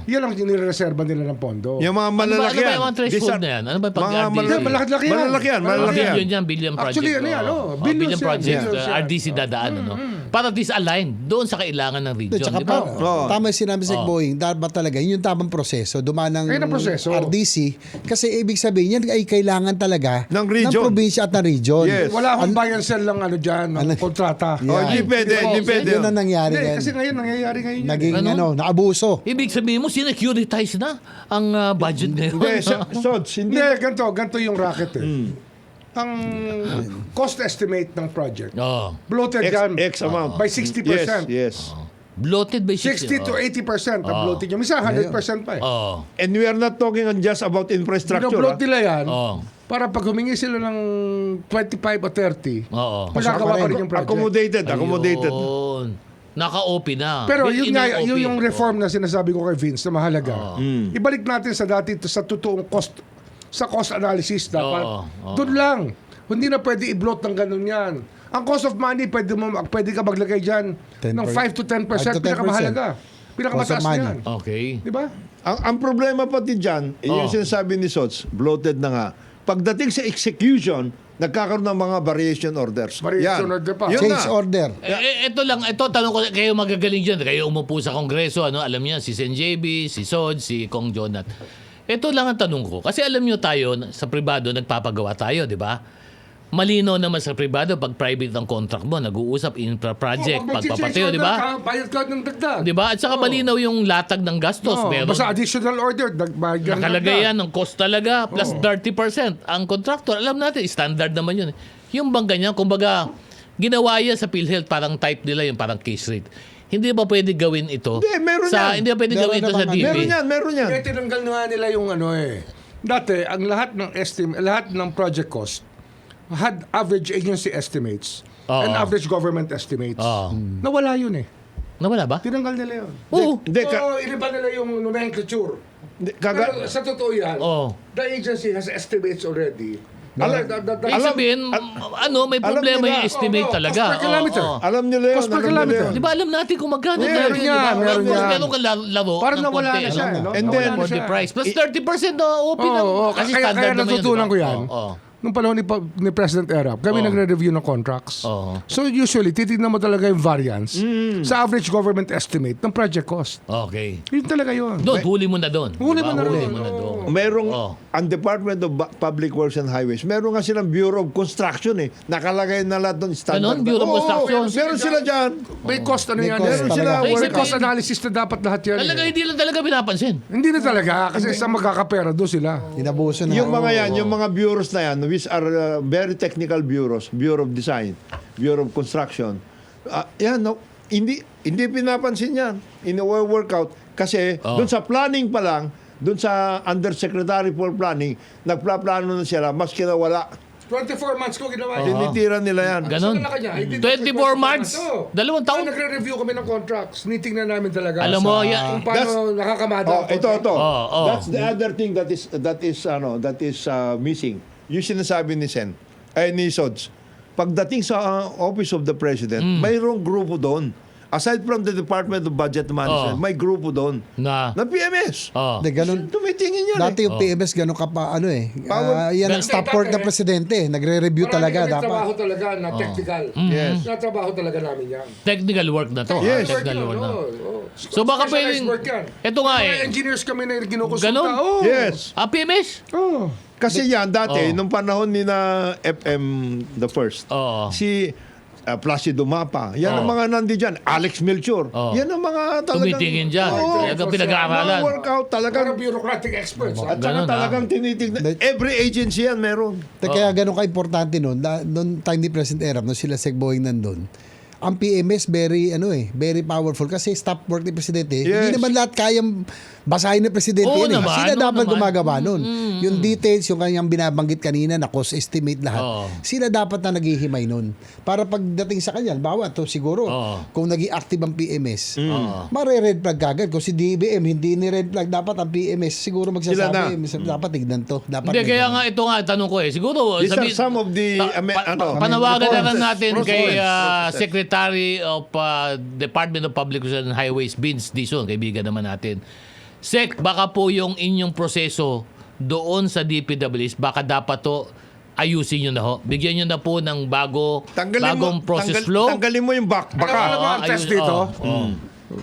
yan ang nireserba nila ng pondo. Yung mga malalaki Ano ba yan. yung threshold na yan? Ano ba pag Mga RDC? malalaki. Malaki-laki yan. Malalaki yan. Malalaki yan. Billion yan, billion project. Actually, ano yan, billions billion yan, project. billions yan. RDC dadaan, ano? Para at least align doon sa kailangan ng region. Tsaka Di ba? tama yung sinabi sa Boeing, dapat talaga, yun yung tamang proseso. Dumaan ng Ayun ang proseso. RDC. Kasi ibig sabihin, yan ay kailangan talaga Ng region. probinsya at ng region. Yes. Wala akong buy and sell lang dyan, ng kontrata. Oh, hindi pwede. Hindi pwede. Yun ang nangyari Hindi, ngayon. kasi ngayon nangyayari ngayon yan. Naging Ano? naabuso. Ibig sabihin mo, sinecuritize na ang budget ngayon. Hindi, Sods, hindi. Hindi, ganito yung racket Ang cost estimate ng project, bloated yan X amount. by 60%. Yes. Bloated by 60 to 80% ang bloated yung. Minsan 100% pa eh. And we are not talking just about infrastructure. Binobloat nila yan Oh. para pag humingi sila ng 25 o 30, Oo. magagawa pa rin yung project. Accommodated. Ayun. Naka-OP na. Pero yun nga, In-OP. yun yung reform na sinasabi ko kay Vince na mahalaga. Ibalik natin sa dati sa totoong cost analysis dapat. Doon lang. Hindi na pwede i-bloat ng ganun yan. Ang cost of money, pwede ka maglagay dyan ng 5 to 10%. 5 to 10%. Pinakamahalaga. Pinakamataas Cost of na money. yan. Okay. Di ba? Ang problema pati dyan, yung sinasabi ni Sods, bloated na nga. Pagdating sa execution, nagkakaroon ng mga variation orders. Variation order pa. Yun Change na. order. Ito tanong ko, kayo magagaling dyan. Kayo umupo sa Kongreso, ano? Alam niyo, si SNJB, si Sod, si Kong Jonat. Ito lang ang tanong ko. Kasi alam niyo tayo, sa pribado, nagpapagawa tayo, di ba? Malino naman sa pribado, pag private ang contract mo, nag-uusap infra project, pagpapatayo, di ba? Bayad ka ng dagdag. Di ba? At saka malinaw yung latag ng gastos. Meron. Basta additional order, bayad ka ng Nakalagay dagdag. yan ng cost talaga plus 30%. Ang contractor, alam natin, standard naman yun. Yung bang ganyan, kumbaga, ginawa yan sa PhilHealth, parang type nila yung parang case rate. Hindi ba pwede gawin ito? Hindi, meron yan. Hindi ba pwede Meron gawin ito sa naman. DB? Meron yan. Kaya tinanggal na nga nila yung Dati, ang lahat ng project cost had average agency estimates and average government estimates. Nawala yun Nawala ba? Tinanggal nila yun. Oo. Hindi, So, iniba nila yung nomenclature. Pero sa totoo yan, Oo. the agency has estimates already. Ibig sabihin, may problema nila. yung estimate talaga. Cost per kilometer. Oo. Alam nila yun. Cost per alam nila kilometer. yun. Di ba alam natin kung magkano Meron talaga, di yan, ba? meron yan. Meron kang laro Parang ng nawala konti, na siya. ano? And then, Nawala na For the siya. price. Plus 30% na OP na. Kasi kaya standard naman yun, natutunan di ba? ko yan. Oo. Nung panahon ni President Erap, kami nagre-review ng contracts. Oo. So usually, titignan mo talaga yung variance sa average government estimate ng project cost. Okay. Yun talaga yun. Doon, huli mo na doon. Huli Di ba? mo na Huli rin. mo na doon. Merong, Oh. ang Department of Public Works and Highways, meron nga silang Bureau of Construction Nakalagay na lahat doon standard. Ganon? Bureau of Oo, Construction? meron sila dyan. May cost May yan. cost Meron talaga. sila May may sabihin- cost analysis na dapat lahat yan. Talaga, hindi lang talaga pinapansin. Hindi na talaga kasi sa magkakapera doon sila. Inabuso na. Yung mga yan, yung mga bureaus na yan, which are very technical bureaus, Bureau of Design, Bureau of Construction, hindi pinapansin yan. Ini-workout kasi doon sa planning pa lang, doon sa Undersecretary for Planning, nagplaplano na sila, maski na wala. 24 months ko ginawa Tinitira nila yan. Ganon. 24 months. 2 taon. Nagre-review kami ng contracts. Nitingnan namin talaga. Alam mo, kung paano nakakamada. Ito. Oh. That's the other thing that is missing. Yung sinasabi ni Sen. ni Sods, pagdating sa Office of the President, mayroong grupo doon. Aside from the Department of Budget Management, may grupo doon Na. na PMS. Hindi, ganun. Tumitingin yan Dati yung PMS, ganun ka pa, yan ang stop work ng presidente. Nagre-review talaga. Marami kami Dapat. trabaho talaga na technical. Yes. Na trabaho talaga namin yan. Technical work na to. Yes. Technical work na. Oo. So baka Specialized pwedeng... work yan. Ito nga Mga eh. engineers kami na ginukonsulta. Ganon? Oo. Yes. PMS? Oo. Kasi yan, dati, Oh. nung panahon ni na FM the first, Oo. si Placido Mapa, yan ang mga nandiyan. Alex Melchor, Oh. yan ang mga talagang... Tumitingin dyan. Talagang pinag-aaralan. Mga workout talagang... Parang bureaucratic experts. At Ganun, saka talagang tinitignan. Every agency yan meron. Kaya ganun ka-importante noon, noong time ni President Erap, nung sila Segboing nandun, ang PMS very powerful kasi stop work ni Presidente. Yes. Hindi naman lahat kayang basahin ni Presidente Oo yun. naman, Sila oo dapat naman. gumagawa nun. Yung details, yung kanyang binabanggit kanina na cost estimate lahat, Oo. sila dapat na naghihimay nun. Para pagdating sa kanya, bawa to siguro, Oo. kung naging active ang PMS, Oo. mare-red flag kagad. Kung si DBM, hindi ni red flag, dapat ang PMS siguro Sila magsasabi, dapat tignan to. Dapat Hindi, may kaya ganun. nga ito nga, tanong ko eh. Siguro, These are some of the... panawagan na lang process. natin Process. kay Process. Secretary of Department of Public Relations and Highways, Vince Dizon, kaibigan naman natin. Sec, baka po yung inyong proseso doon sa DPWs, baka dapat to ayusin nyo na ho. Bigyan nyo na po ng bagong process flow. Tanggalin mo yung Alam baka. mo ang test ayun, dito? oh.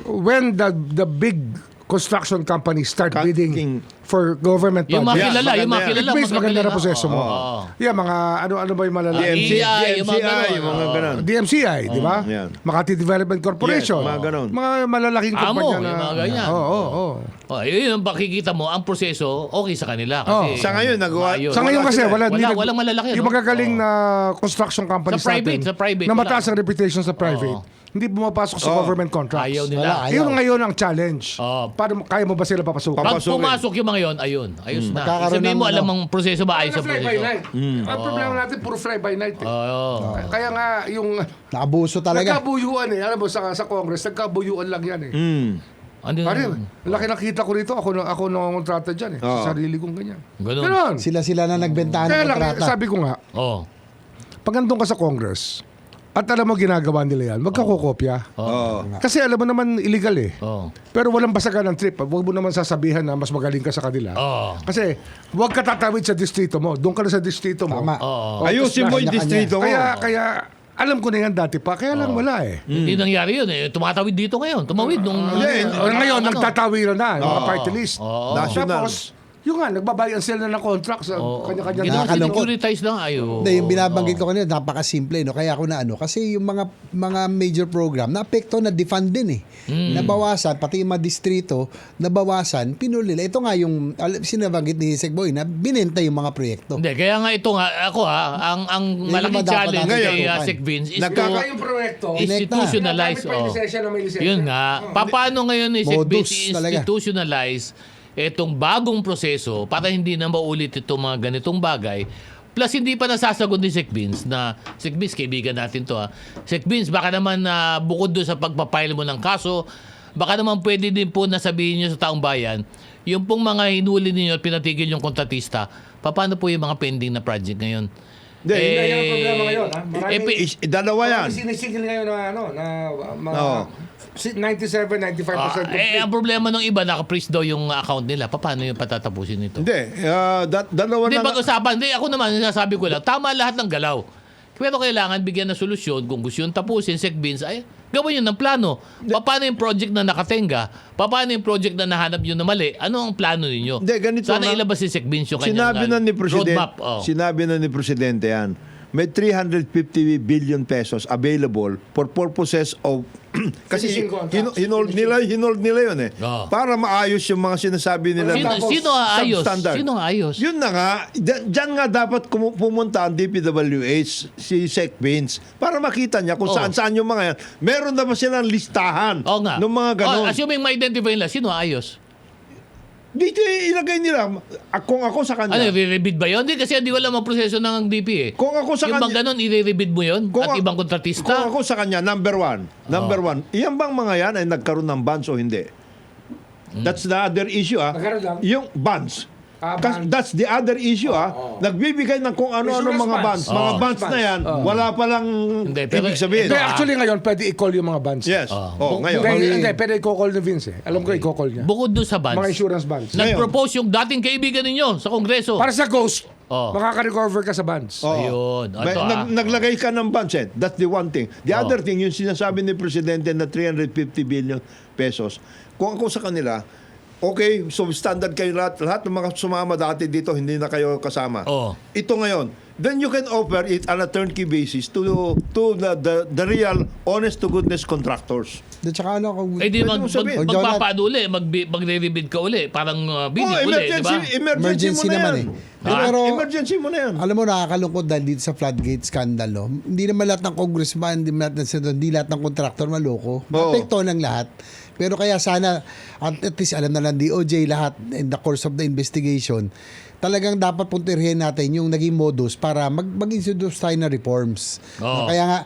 When the big construction companies start bidding for government Yung mga projects, kilala, yung mga maganda kilala. it means maganda na proseso mo. Oo. Yeah, mga ano ba yung malalaki? DMCI, yung mga DMCI, ganon. yung mga ganon. DMCI, di ba? yan. Makati Development Corporation. Yes, mga ganon. Mga malalaking Amo, kumpanya na. yung mga ganyan. Oo. Oh, yun yung pakikita mo, ang proseso, okay sa kanila. Kasi, Sa ngayon, nagawa- maayos. Sa ngayon kasi, Walang malalaki. Yung no? magagaling Oo. na construction companies Sa private, natin, sa private, na wala. mataas ang reputation sa private, hindi pumapasok sa government contracts. Ayaw nila. Wala, ayaw. Yun ngayon ang challenge. Oo. Paano, kaya mo ba sila papasukan? Pag Papasukin. pumasok yung mga yun, ayun, ayos na. Magkakaroon Sabihin mo, ng alam ano. ang proseso ba ayos Ano ang fly by proseso? night? Ang problema natin, puro fly by night. Eh. Oo. Kaya nga, yung Naabuso talaga. nagkabuyuan eh. Alam mo, sa Congress, nagkabuyuan lang yan eh. Ano Pare, yun? laki nakita ko rito. Ako nangongontrata dyan eh. Sa sarili kong ganyan. Ganun. Sila na nagbentahan Kaya ng lang, kontrata. sabi ko nga, Oh. pag nandun ka sa Congress, at alam mo ginagawa nila yan, magkakokopya. Oo. Kasi alam mo naman illegal eh. Oh. Pero walang basagan ng trip. Huwag mo naman sasabihan na mas magaling ka sa kanila. Oh. Kasi huwag ka tatawid sa distrito mo. Doon ka na sa distrito mo. Tama. Oo. Ayusin mo yung Kanya-kanya. distrito mo. Kaya alam ko na yan dati pa. Kaya lang wala eh. Hindi nangyari yun eh. Tumatawid dito ngayon. Tumawid nung... Ngayon, nagtatawiran na. Mga party list. Oo. National. Tapos, yung nga, nagbabayan sila na ng contract sa kanya-kanya. Nakakalungkot. Securitize lang. Ayo. Hindi, yung binabanggit ko kanina, napakasimple, no? Kaya ako na kasi yung mga major program, naapekto na defund din eh. Nabawasan, pati yung mga distrito, nabawasan, pinuli nila. Ito nga yung, sinabanggit ni Segboy, na binenta yung mga proyekto. Hindi, kaya nga ito nga, ako ang Yun malaking naman dapat challenge natin kay tutukan. Sec Vince is Nagkaka- to yung proyekto. institutionalize. Gamit pa yung lisensya na may lisensya. Yun nga. Paano ngayon ni Sec Modus Vince talaga. institutionalize itong bagong proseso para hindi na maulit itong mga ganitong bagay. Plus, hindi pa nasasagot ni Sec Vince na, Sec Vince, kaibigan natin to ha. Sec Vince, baka naman bukod doon sa pagpapile mo ng kaso, baka naman pwede din po nasabihin nyo sa taong bayan, yung pong mga hinuli ninyo at pinatigil yung kontratista, paano po yung mga pending na project ngayon? Hindi, Yun ang problema ngayon. Ha? Dalawa yan. Sinisigil ngayon na mga Oo. 97-95% ang problema ng iba, naka-freeze daw yung account nila. Paano yung patatapusin nito? Hindi, dalawa Hindi, na pag-usapan. Hindi, ako naman, sinasabi ko lang, tama lahat ng galaw. Pero kailangan bigyan ng solusyon. Kung gusto yung tapusin, Sec Vince, ay, gawin yun ng plano. Paano yung project na nakatenga? Paano yung project na nahanap yun na mali? Ano ang plano ninyo? Hindi, ganito Sana na- ilabas si Sec Vince yung kanyang Sinabi na ni Presidente, roadmap. Oh. sinabi na ni Presidente yan, may 350 billion pesos available for purposes of kasi Finishing contracts. hinold nila yun eh. Oo. Para maayos yung mga sinasabi nila. Sino aayos? Substandard. Sino aayos? Yun na nga, dyan nga dapat pumunta ang DPWH, si Sec Vince, para makita niya kung Oo. saan-saan yung mga yan. Meron na ba silang listahan Oo nga. ng mga ganon? Assuming ma-identify nila, sino aayos? Dito ilagay nila, kung ako sa kanya. Ano, i-rebid ba yun? Hindi, kasi hindi wala mga proseso ng DP eh. Kung ako sa yung bang kanya- ganun, i-rebid mo yun? Kung At a- ibang Kung kontratista? ako sa kanya, number one, iyan bang mga yan ay nagkaroon ng bans o hindi? That's the other issue Nagkaroon lang. Yung bans. That's the other issue, Nagbibigay ng kung ano-ano Insurance mga bonds. bonds. Mga bonds na yan, wala palang Hindi, pero- ibig sabihin. Hindi, actually ngayon, pwede i-call yung mga bonds. Yes. Ngayon. Hindi, pwede i-call ni Vince eh. Alam ko i-call niya. Bukod doon sa Mga bonds, insurance bonds. nag-propose yung dating kaibigan ninyo sa Kongreso. Para sa Ghost, Oh. makaka-recover ka sa bonds. Ayun. Ito, Naglagay ka ng bonds eh. That's the one thing. The other thing, yung sinasabi ni Presidente na 350 billion pesos. Kung ako sa kanila, okay, so standard kayo lahat ng mga sumama dati dito, hindi na kayo kasama. Oh. Ito ngayon, then you can offer it on a turnkey basis to the real, honest to goodness contractors. At saka ano, kung... Eh di Pwede mo sabihin. magpapaano uli, magre-rebid ka uli, parang bidding uli, di ba? Emergency mo na naman yan. Pero, Emergency mo na yan. alam mo, nakakalungkot dahil dito sa floodgate scandal, no? Hindi naman lahat ng congressman, hindi lahat ng senator, hindi lahat ng contractor maloko. Apekto ng lahat. Pero kaya sana, at least alam na lang DOJ lahat in the course of the investigation, talagang dapat puntirhin natin yung naging modus para mag-introduce tayo na reforms. Oo. Kaya nga,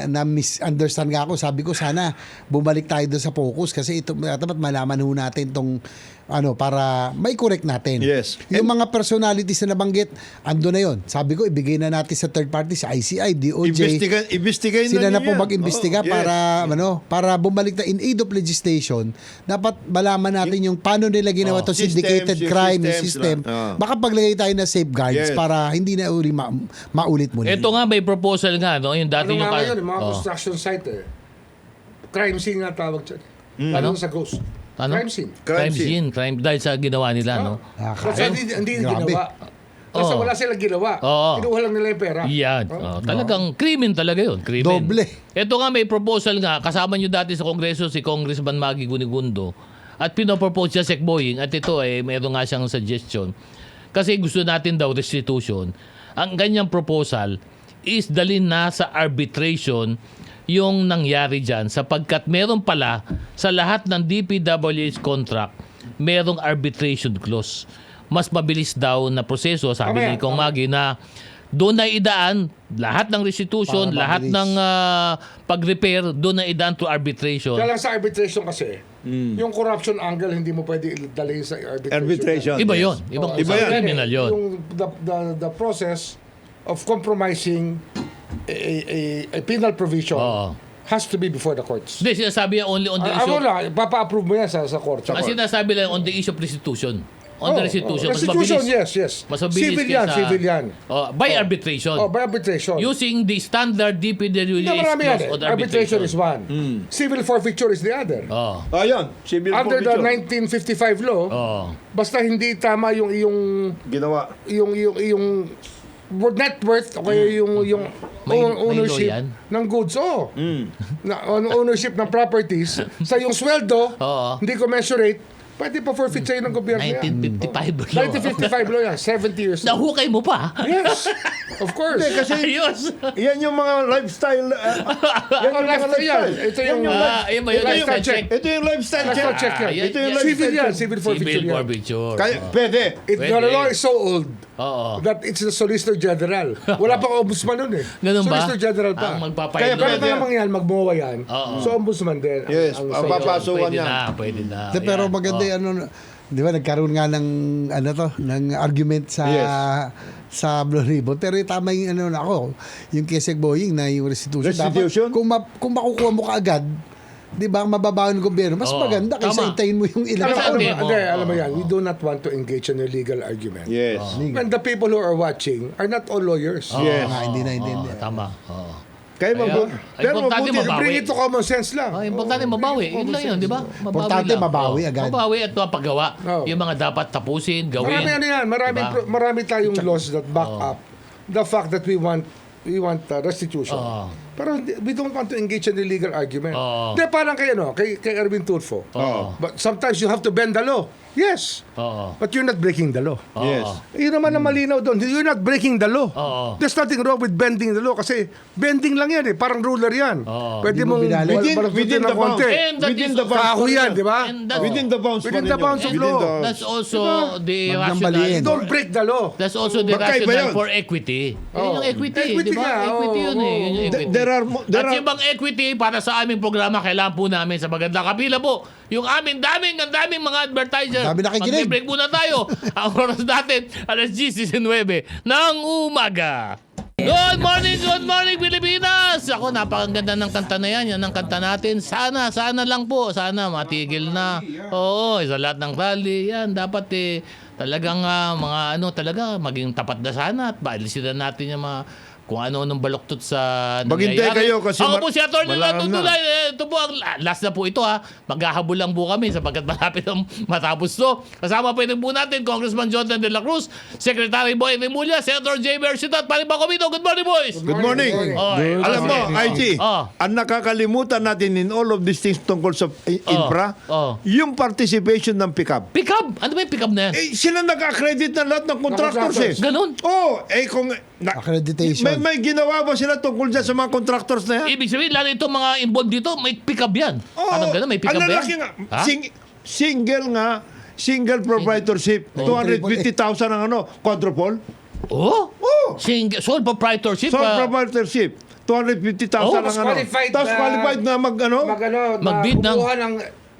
na misunderstand nga ako. Sabi ko, sana bumalik tayo doon sa focus kasi ito, dapat malaman ho natin tong para may correct natin. Yes. Yung mga personalities na nabanggit, ando na yon. Sabi ko, ibigay na natin sa third party, sa ICI, DOJ. Investigate Sila na po yan. mag-imbestiga Oo, yes. para bumalik na in aid of legislation. Dapat malaman natin yung paano nila ginawa to syndicated Systems, yung crime systems system. lang. Baka paglagay tayo na safeguards Yes. para hindi na uli maulit muli. Ito nga may proposal nga, no? Yung Ano dati yung... nga ngayon, yung mga Oh. construction site crime scene nga tawag dyan. Ano? Lalo sa Ghost. Ano? Crime scene. Crime scene. Crime dahil sa ginawa nila, no? Kasi hindi Grabe. ginawa. Kasi wala silang ginawa. Oo. Kinuha lang nila yung pera. Yan. Talagang krimen talaga yun. Krimen. Doble. Ito nga may proposal nga. Kasama nyo dati sa Kongreso si Congressman Maggie Gunigundo. At pinopropose siya Sec Boying. At ito mayroon nga siyang suggestion. Kasi gusto natin daw restitution. Ang ganyang proposal is dalhin na sa arbitration yung nangyari dyan sapagkat meron pala sa lahat ng DPWH contract merong arbitration clause. Mas mabilis daw na proseso, sabi ni Kong Maggie, na doon na idaan lahat ng restitution, Para lahat mabilis. ng pag-repair, doon na idaan to arbitration. Kaya lang sa arbitration kasi, yung corruption angle hindi mo pwede dalhin sa arbitration. Iba yes. yun. Ibang Iba yan. criminal yun. Yung the process of compromising a penal provision Oo. has to be before the courts. Hindi, sinasabi niya only on the Ako issue. na, papa-approve mo yan sa court. Ang sinasabi lang on the issue of restitution. On the restitution. Mas Restitution, mabilis. yes. Mas mabilis Civil yan, kaysa- civil yan. By arbitration. Oh, by arbitration. Using the standard DPWH Hindi, marami yan. clause on Arbitration is one. Hmm. Civil forfeiture is the other. Oh. Ayun, civil Under the forfeiture. 1955 law, Oh. basta hindi tama yung Ginawa. net worth o kaya yung May ownership law yan? ng goods ownership ng properties sa yung sweldo Oo. hindi commensurate, pwede pa forfeit sa'yo ng gobyerno yan. 1955. 1955 law yan, 70 years old. Nahukay mo pa. Yes, of course. Ayos. Yan yung mga lifestyle. Yan yung mga lifestyle yan. lifestyle. Ito yung Yung may lifestyle check. Ito yung lifestyle check. Lifestyle check yan. yan. Ito yung Civil lifestyle yan, check. civil Civil forfeiture yan. forfeiture. Kaya, pwede. The law is so old Oo. that it's the Solicitor General. Wala pang ombudsman nun eh. Ganun ba? Solicitor General pa. Ang magpapahid Kaya Pero nun. pwede. naman yan, magmuwa yan. Oo. So, ombudsman din. Yes, Ang ang sa'yo. papasukan Pwede yan. na, pwede na. Pero Ayan. maganda Oh. yung di ba nagkaroon nga ng ng argument sa Yes. sa Blue Ribbon. Pero yung tama yung yung Kesek Boying na yung restitution. Restitution? Dapat, kung makukuha mo kaagad, di ba, ang mababaon ng gobyerno, mas Oo, maganda kaysa tama. intayin mo yung ilang Alam, Kasi taon. hindi, alam mo yan, we do not want to engage in a legal argument. Yes. And the people who are watching are not all lawyers. Yes. Hindi na. Oo, tama. Oo. Kaya Kaya, pero importante mabuti. mabawi. Bring it to common sense lang. Importante mabawi. Yun lang yun, di ba? Importante mabawi agad. Mabawi at mapagawa. Oo. Yung mga dapat tapusin, gawin. Marami yan. Diba? Marami tayong laws that back up the fact that we want restitution. Oo. Pero we don't want to engage in a legal argument. Oo. Hindi, parang kay Erwin Tulfo. Oo. But sometimes you have to bend the law. Yes. Oo. But you're not breaking the law. Yes. Yun naman ang malinaw doon. You're not breaking the law. Oo. There's nothing wrong with bending the law kasi bending lang yan eh. Parang ruler yan. Oo. Pwede Hindi mo mong binalik. Within the bounds. And that Within is- the bounds. Kahoy yan, di ba? And that's- Within the bounds. Within pa the rin bounds yun. of Within law. the- That's also the Huwag nang rationale. baliin. You don't break the law. That's also the Magkaiba rationale yun. for equity. Yun yung equity, Equity di ba? nga, Equity yun eh. Yun yung equity. There are At yung bang equity para sa aming programa, kailangan po namin sa magandang kapila po, yung ang daming mga advertiser. Dami nakikinig. Mag-break muna tayo. Ang oras natin, alas 10:19 ng umaga. Good morning, Pilipinas! Ako, napakaganda ng kanta na yan. Yan ang kanta natin. Sana lang po. Sana matigil na. Oo, sa lahat ng rally. Yan, dapat talagang mga talaga, maging tapat na sana at paalisin na natin yung mga kung ano-anong baluktot sa Maghintay kayo kasi ako po si Atty. malaman na. Tutulay. Ito po ang last na po ito ha. Maghahabol lang po kami sapagkat malapit ang matapos to. Kasama po ito po natin, Congressman Jonathan De La Cruz, Secretary Boy Remulla, Senator J. Versitat, Palipa Comito. Good morning, boys! Good morning. Okay. Alam mo, Okay. IG, Oh. ang nakakalimutan natin in all of these things tungkol sa infra, Oh. yung participation ng pickup. Pick up! Ano ba yung pick up na yan? Sila nag-accredit na lahat ng contractors eh. Ganun? Kung Accreditation. may ginawa ba sila tungkol dyan sa mga contractors na yan? Ibig sabihin, lalo itong mga involved dito, may pick up yan. Oo. Anong gano'n? May pick up Ang ba lalaki yan? nga. Ha? Single proprietorship. 250,000 ang quadruple. Oh? Oh, Sole proprietorship. sole proprietorship. 250,000 Oh, ang mas qualified Tapos na- qualified na Magbid ng kumuha ng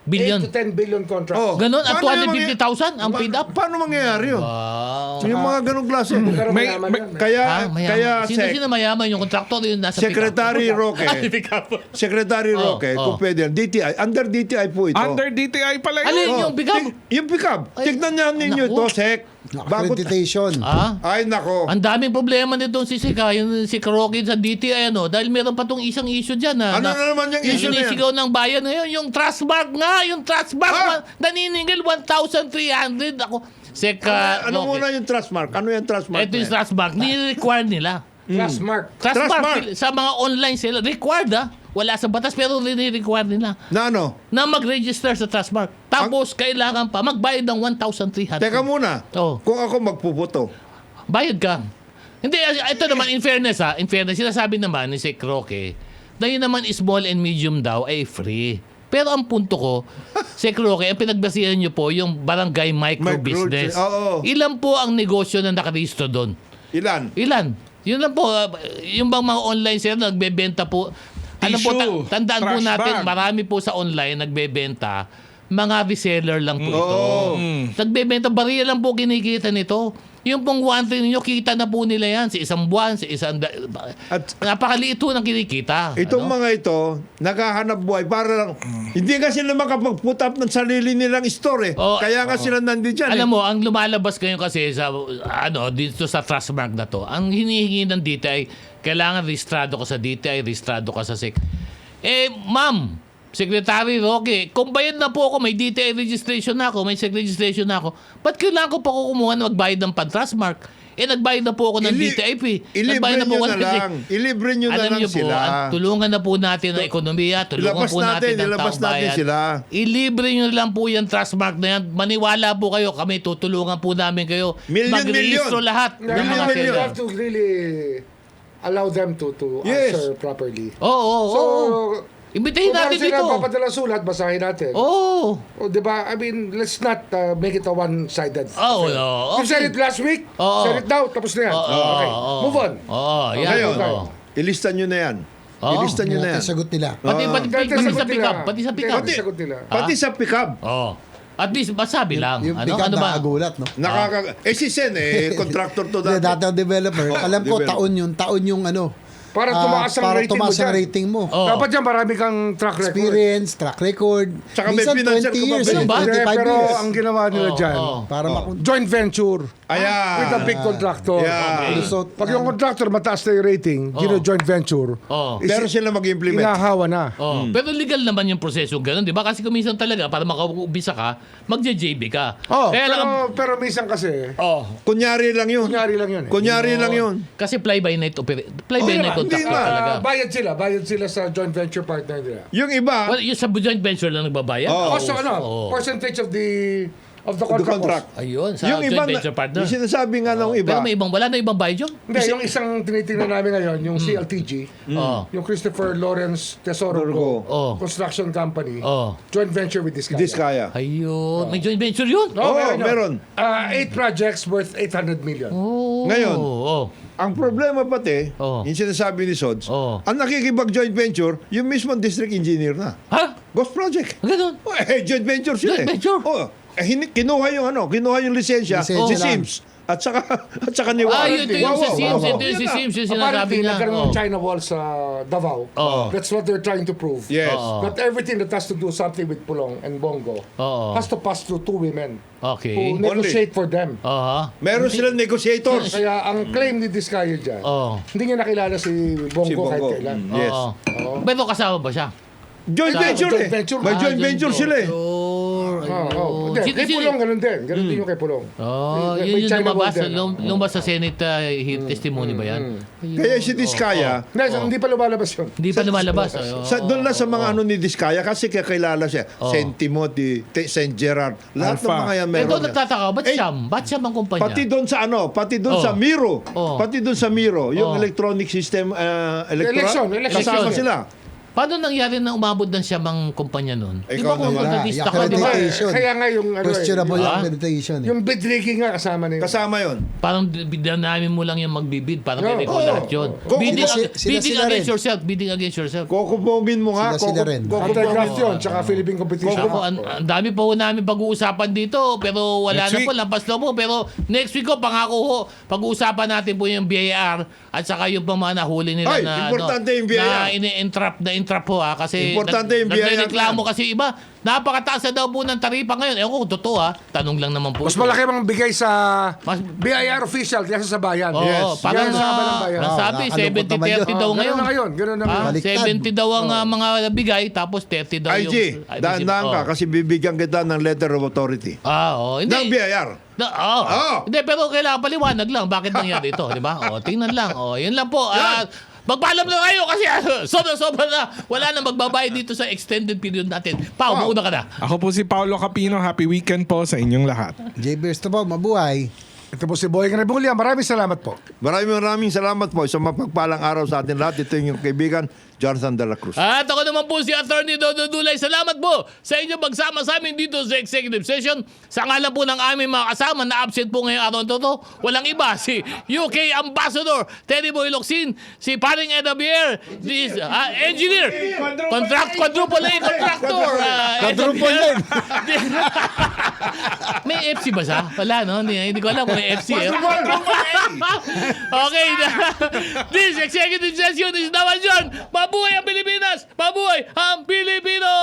billion. 8 to 10 billion contract. Oh. Ganon, at Paano yung 250,000 ang paid up? Paano mangyayari yun? Wow. Yung mga ganong klase. Pero May- mayaman may- yan. Kaya, Mayaman. Sec, Sino mayaman? Yung contractor yung nasa Secretary Roque, pick up. Secretary Oh, Roque, oh. kung pwede, DTI, under DTI po ito. Under DTI pala Ano yun. yun? Yung pick up? Yung pick-up. Ay, Tignan niyo ninyo naku. ito, Sec. Bago, Accreditation. Ah? ay, nako. Ang daming problema nitong si Sika, yung si Rocky sa DTI, dahil meron pa tong isang issue dyan. Ano na naman yung issue na yan? Sinisigaw ng bayan ngayon, yung Trustmark nga, yung Trustmark, Ah! naniningil 1,300. Ako, Sika, Ano Rocky. muna yung Trustmark? Ano yung Trustmark? Ito yung na yan? Trustmark, ni-require nila. Trustmark. Trustmark, sa mga online sila, required wala sa batas pero ni-require nila Na ano? na mag-register sa Trustmark. Tapos kailangan pa magbayad ng 1,300. Teka muna. Oh. Kung ako magpuputo, Bayad ka. Hindi, ito naman, in fairness, sinasabi naman ni Sec Roque na yun naman small and medium daw ay free. Pero ang punto ko, Sec Roque, ang pinagbasihan nyo po yung barangay micro-business. Oo. Ilan po ang negosyo na nakarehistro doon? ilan? Ilan? Yun lang po. Yung bang mga online sila nagbebenta po. Ano po, Tissue, tandaan po trash natin, bag. marami po sa online nagbebenta. Mga reseller lang po ito. Oo. Nagbebenta, bariya lang po kinikita nito. Yung pong 1 ninyo, kita na po nila yan sa isang buwan, sa isang... At- napakaliit po ng kinikita. Itong Ano? mga ito, naghahanap buhay para lang, hindi nga sila makapag-put up ng sarili nilang store eh. Oo. Kaya nga sila nandito dyan Alam mo, ang lumalabas ngayon kasi sa dito sa Trustmark na to, ang hinihingi ng DTI, kailangan registrado ka sa DTI, registrado ka sa SEC. Ma'am, Secretary Roque, kung bayad na po ako, may DTI registration na ako, may SEC registration na ako, ba't kailangan ko pa kumuha na magbayad ng pan-Trustmark? Nagbayad na po ako ng DTIP. Ilibre Nagbayad nyo ako na ng SEC. lang. Ilibre nyo na Alam lang niyo po, sila. tulungan na po natin ang ekonomiya, tulungan Ilabas po natin ang ilabas taong natin bayan. sila. Ilibre nyo lang po yung Trustmark na yan. Maniwala po kayo, kami tutulungan po namin kayo. Million, Mag-rehistro million. lahat ng Million, mga million. You seller. have to really allow them to Yes. answer properly. Oo. So, Imbitahin kung natin sila dito. papadala sulat, basahin natin. Oo. O, di ba? I mean, let's not make it a one-sided. Oo, affair. no. You said it last week, Oo. said it now, tapos na yan. Okay, move on. Oo, yan. Ngayon, Oo. ilista nyo na yan. Oo. Ilista nyo na Natin yan. sagot nila. Pati Pati sa sagot pick nila. up. Pati sa pick up. Pati sagot nila. Pati sa pick-up. Oo. At least, masabi lang. Yung Ano, pick-up ano ba? nakagulat, no? Si Sen, contractor to Hindi, dati. dati ang developer. Alam ko, developer. taon yung ano. Para tumaas ang para rating mo tumaas ang dyan. rating mo. Oo. Dapat yan, marami kang track record. Experience, track record. Tsaka may Minsan financial 20 years, Ganun ba? 25 Pero years. ang ginawa nila dyan, Para joint venture Ayan. with a big contractor. Yeah. Lusot. Pag yung contractor mataas na yung rating, joint venture, Oo. Pero sila mag-implement. inahawa na. Oh, pero legal naman yung proseso ganun, 'di ba? Kasi kung minsan talaga para makaumpisa ka, magje-JB ka. Oh, Kaya lang pero minsan kasi, Kunyari lang yun. kunyari lang yun. Kunyari lang yun. kasi fly by night Hindi contractor ba? talaga. Bayad sila sa joint venture partner nila. Yung iba, Well, yung sa joint venture lang nagbabayad. Oo. Also, Oo. percentage of the of the The contract. contract. Ayun, sa Yung joint iba venture partner. yung sinasabi nga ng iba, Pero may ibang, wala na ibang bayad yun? Hindi, yung isang tinitingnan namin ngayon, yung CLTG, Oh. yung Christopher Lawrence Tesoro Tesoro. Oh. Construction Company, Oh. joint venture with this guy. this kaya. Ayun, may joint venture yun? Oh, Oo, meron. 8 projects worth 800 million. Oh. Ngayon. Oh. Ang problema pati, Oh. yung sinasabi ni Sods, Oh. ang nakikipag-joint venture, yung mismo district engineer na. Ha? Ghost project. Ganun? Oh, joint venture sila Joint venture? Oh, kinuha yung lisensya, Lisensya si lang. Sims. At saka ni Ah, Warren. yun, ito yung si Sims. Ito yung si Yan na. Sims, yung sinasabi Apparently, niya. nagkaroon Oh. ng China wall sa Davao. Oh. That's what they're trying to prove. Yes. Oo. But everything that has to do something with Pulong and Bongo Oo. has to pass through 2 women Okay. who negotiate for them. Aha. Meron silang negotiators. Kaya ang claim ni Discayo dyan, Oh. hindi niya nakilala si Bongo, Si Bongo. kahit kailan. Yes. Oo. Pero kasama ba siya? Joint Sa- venture joint venture. May joint venture sila eh. Oh. Hindi, kay Pulong ganun din. Ganun din yung kay Pulong. Oh, May yun yung China lumabas. wall din. Lumabas sa Senate testimony ba yan? Kaya si Diskaya, Hindi pa lumalabas yun. Hindi pa lumalabas. Oh. doon lang sa mga ano ni Diskaya kasi kakilala siya. Saint Timothy, Saint Gerard, lahat ng Alpha. mga yan Ito meron. yan. nagtataka, ba't Eh, Siyam? Ba't Siyam ang kumpanya? Pati doon sa pati doon Oh. sa Miro. Oh. Pati doon sa Miro, yung Oh. electronic system Election. kasama sila. Paano nangyari na umabot ng Siyam ang kumpanya nun? Di ba Ikaw kung naman. kontratista ka, di ba? Accreditation. Kaya nga yung ano Questionable yung Ah? accreditation. yung bid rigging nga kasama na yun. Kasama 'yon. Parang namin mo lang yung magbibid. Parang No. pwede ko lahat yun. Kung- Bidding, sila bidding rin. against yourself. Bidding against yourself. Kokopongin mo nga. Sila rin. Anti-graft yun, tsaka Philippine Competition. Ako, ang dami pa ho namin pag-uusapan dito, pero wala Next na po, week. lampas na po. Pero next week ko, pangako ho, pag-uusapan natin po yung BIR at saka yung pang mga nahuli nila Ay, na, importante yung BIR. na entrap po ha. Kasi Importante yung BIR nagreklamo yan. kasi iba, napakataas na daw po ng taripa ngayon. Ewan ko kung totoo ha, tanong lang naman po. Mas malaki bang bigay sa Mas- BIR official kaysa sa bayan. Oo, Yes. parang Yan sa kabilang bayan. sabi, nakakalungkot naman 70-30 yun. daw Ganun ngayon. na ngayon. Ganun na Ah, ngayon. Baliktad. 70 daw ang mga bigay, tapos 30 daw yung... IG, dahan-dahan ka Oh. kasi bibigyan kita ng letter of authority. Hindi. Ng BIR. Hindi, pero kailangan paliwanag lang bakit nangyari ito, di ba? Tingnan lang. Yun lang po. Magpaalam na kayo kasi sobra-sobra na. Wala na magbabayad dito sa extended period natin. Pao, mauna ka na. Ako po si Paolo Capino. Happy weekend po sa inyong lahat. J. Beers to po, mabuhay. Ito po si Boyeng Rebulia. Maraming salamat po. Maraming salamat po. Isang mapagpalang araw sa atin lahat. Ito yung kaibigan, Jonathan De La Cruz. At ako naman po si Attorney Dodo Dulay. Salamat po sa inyo pagsama sa amin dito sa executive session. Sa ngalan po ng aming mga kasama na absent po ngayong araw na to, walang iba, si UK Ambassador Teddy Boy Locsin, si Paring Eda Bier, this engineer, quadruple A contractor, Quadruple A. May FC ba siya? Wala, no? Hindi ko alam kung may FC. Okay. This executive session is now adjourned. Mabuhay ang Pilipinas! Mabuhay ang Pilipino!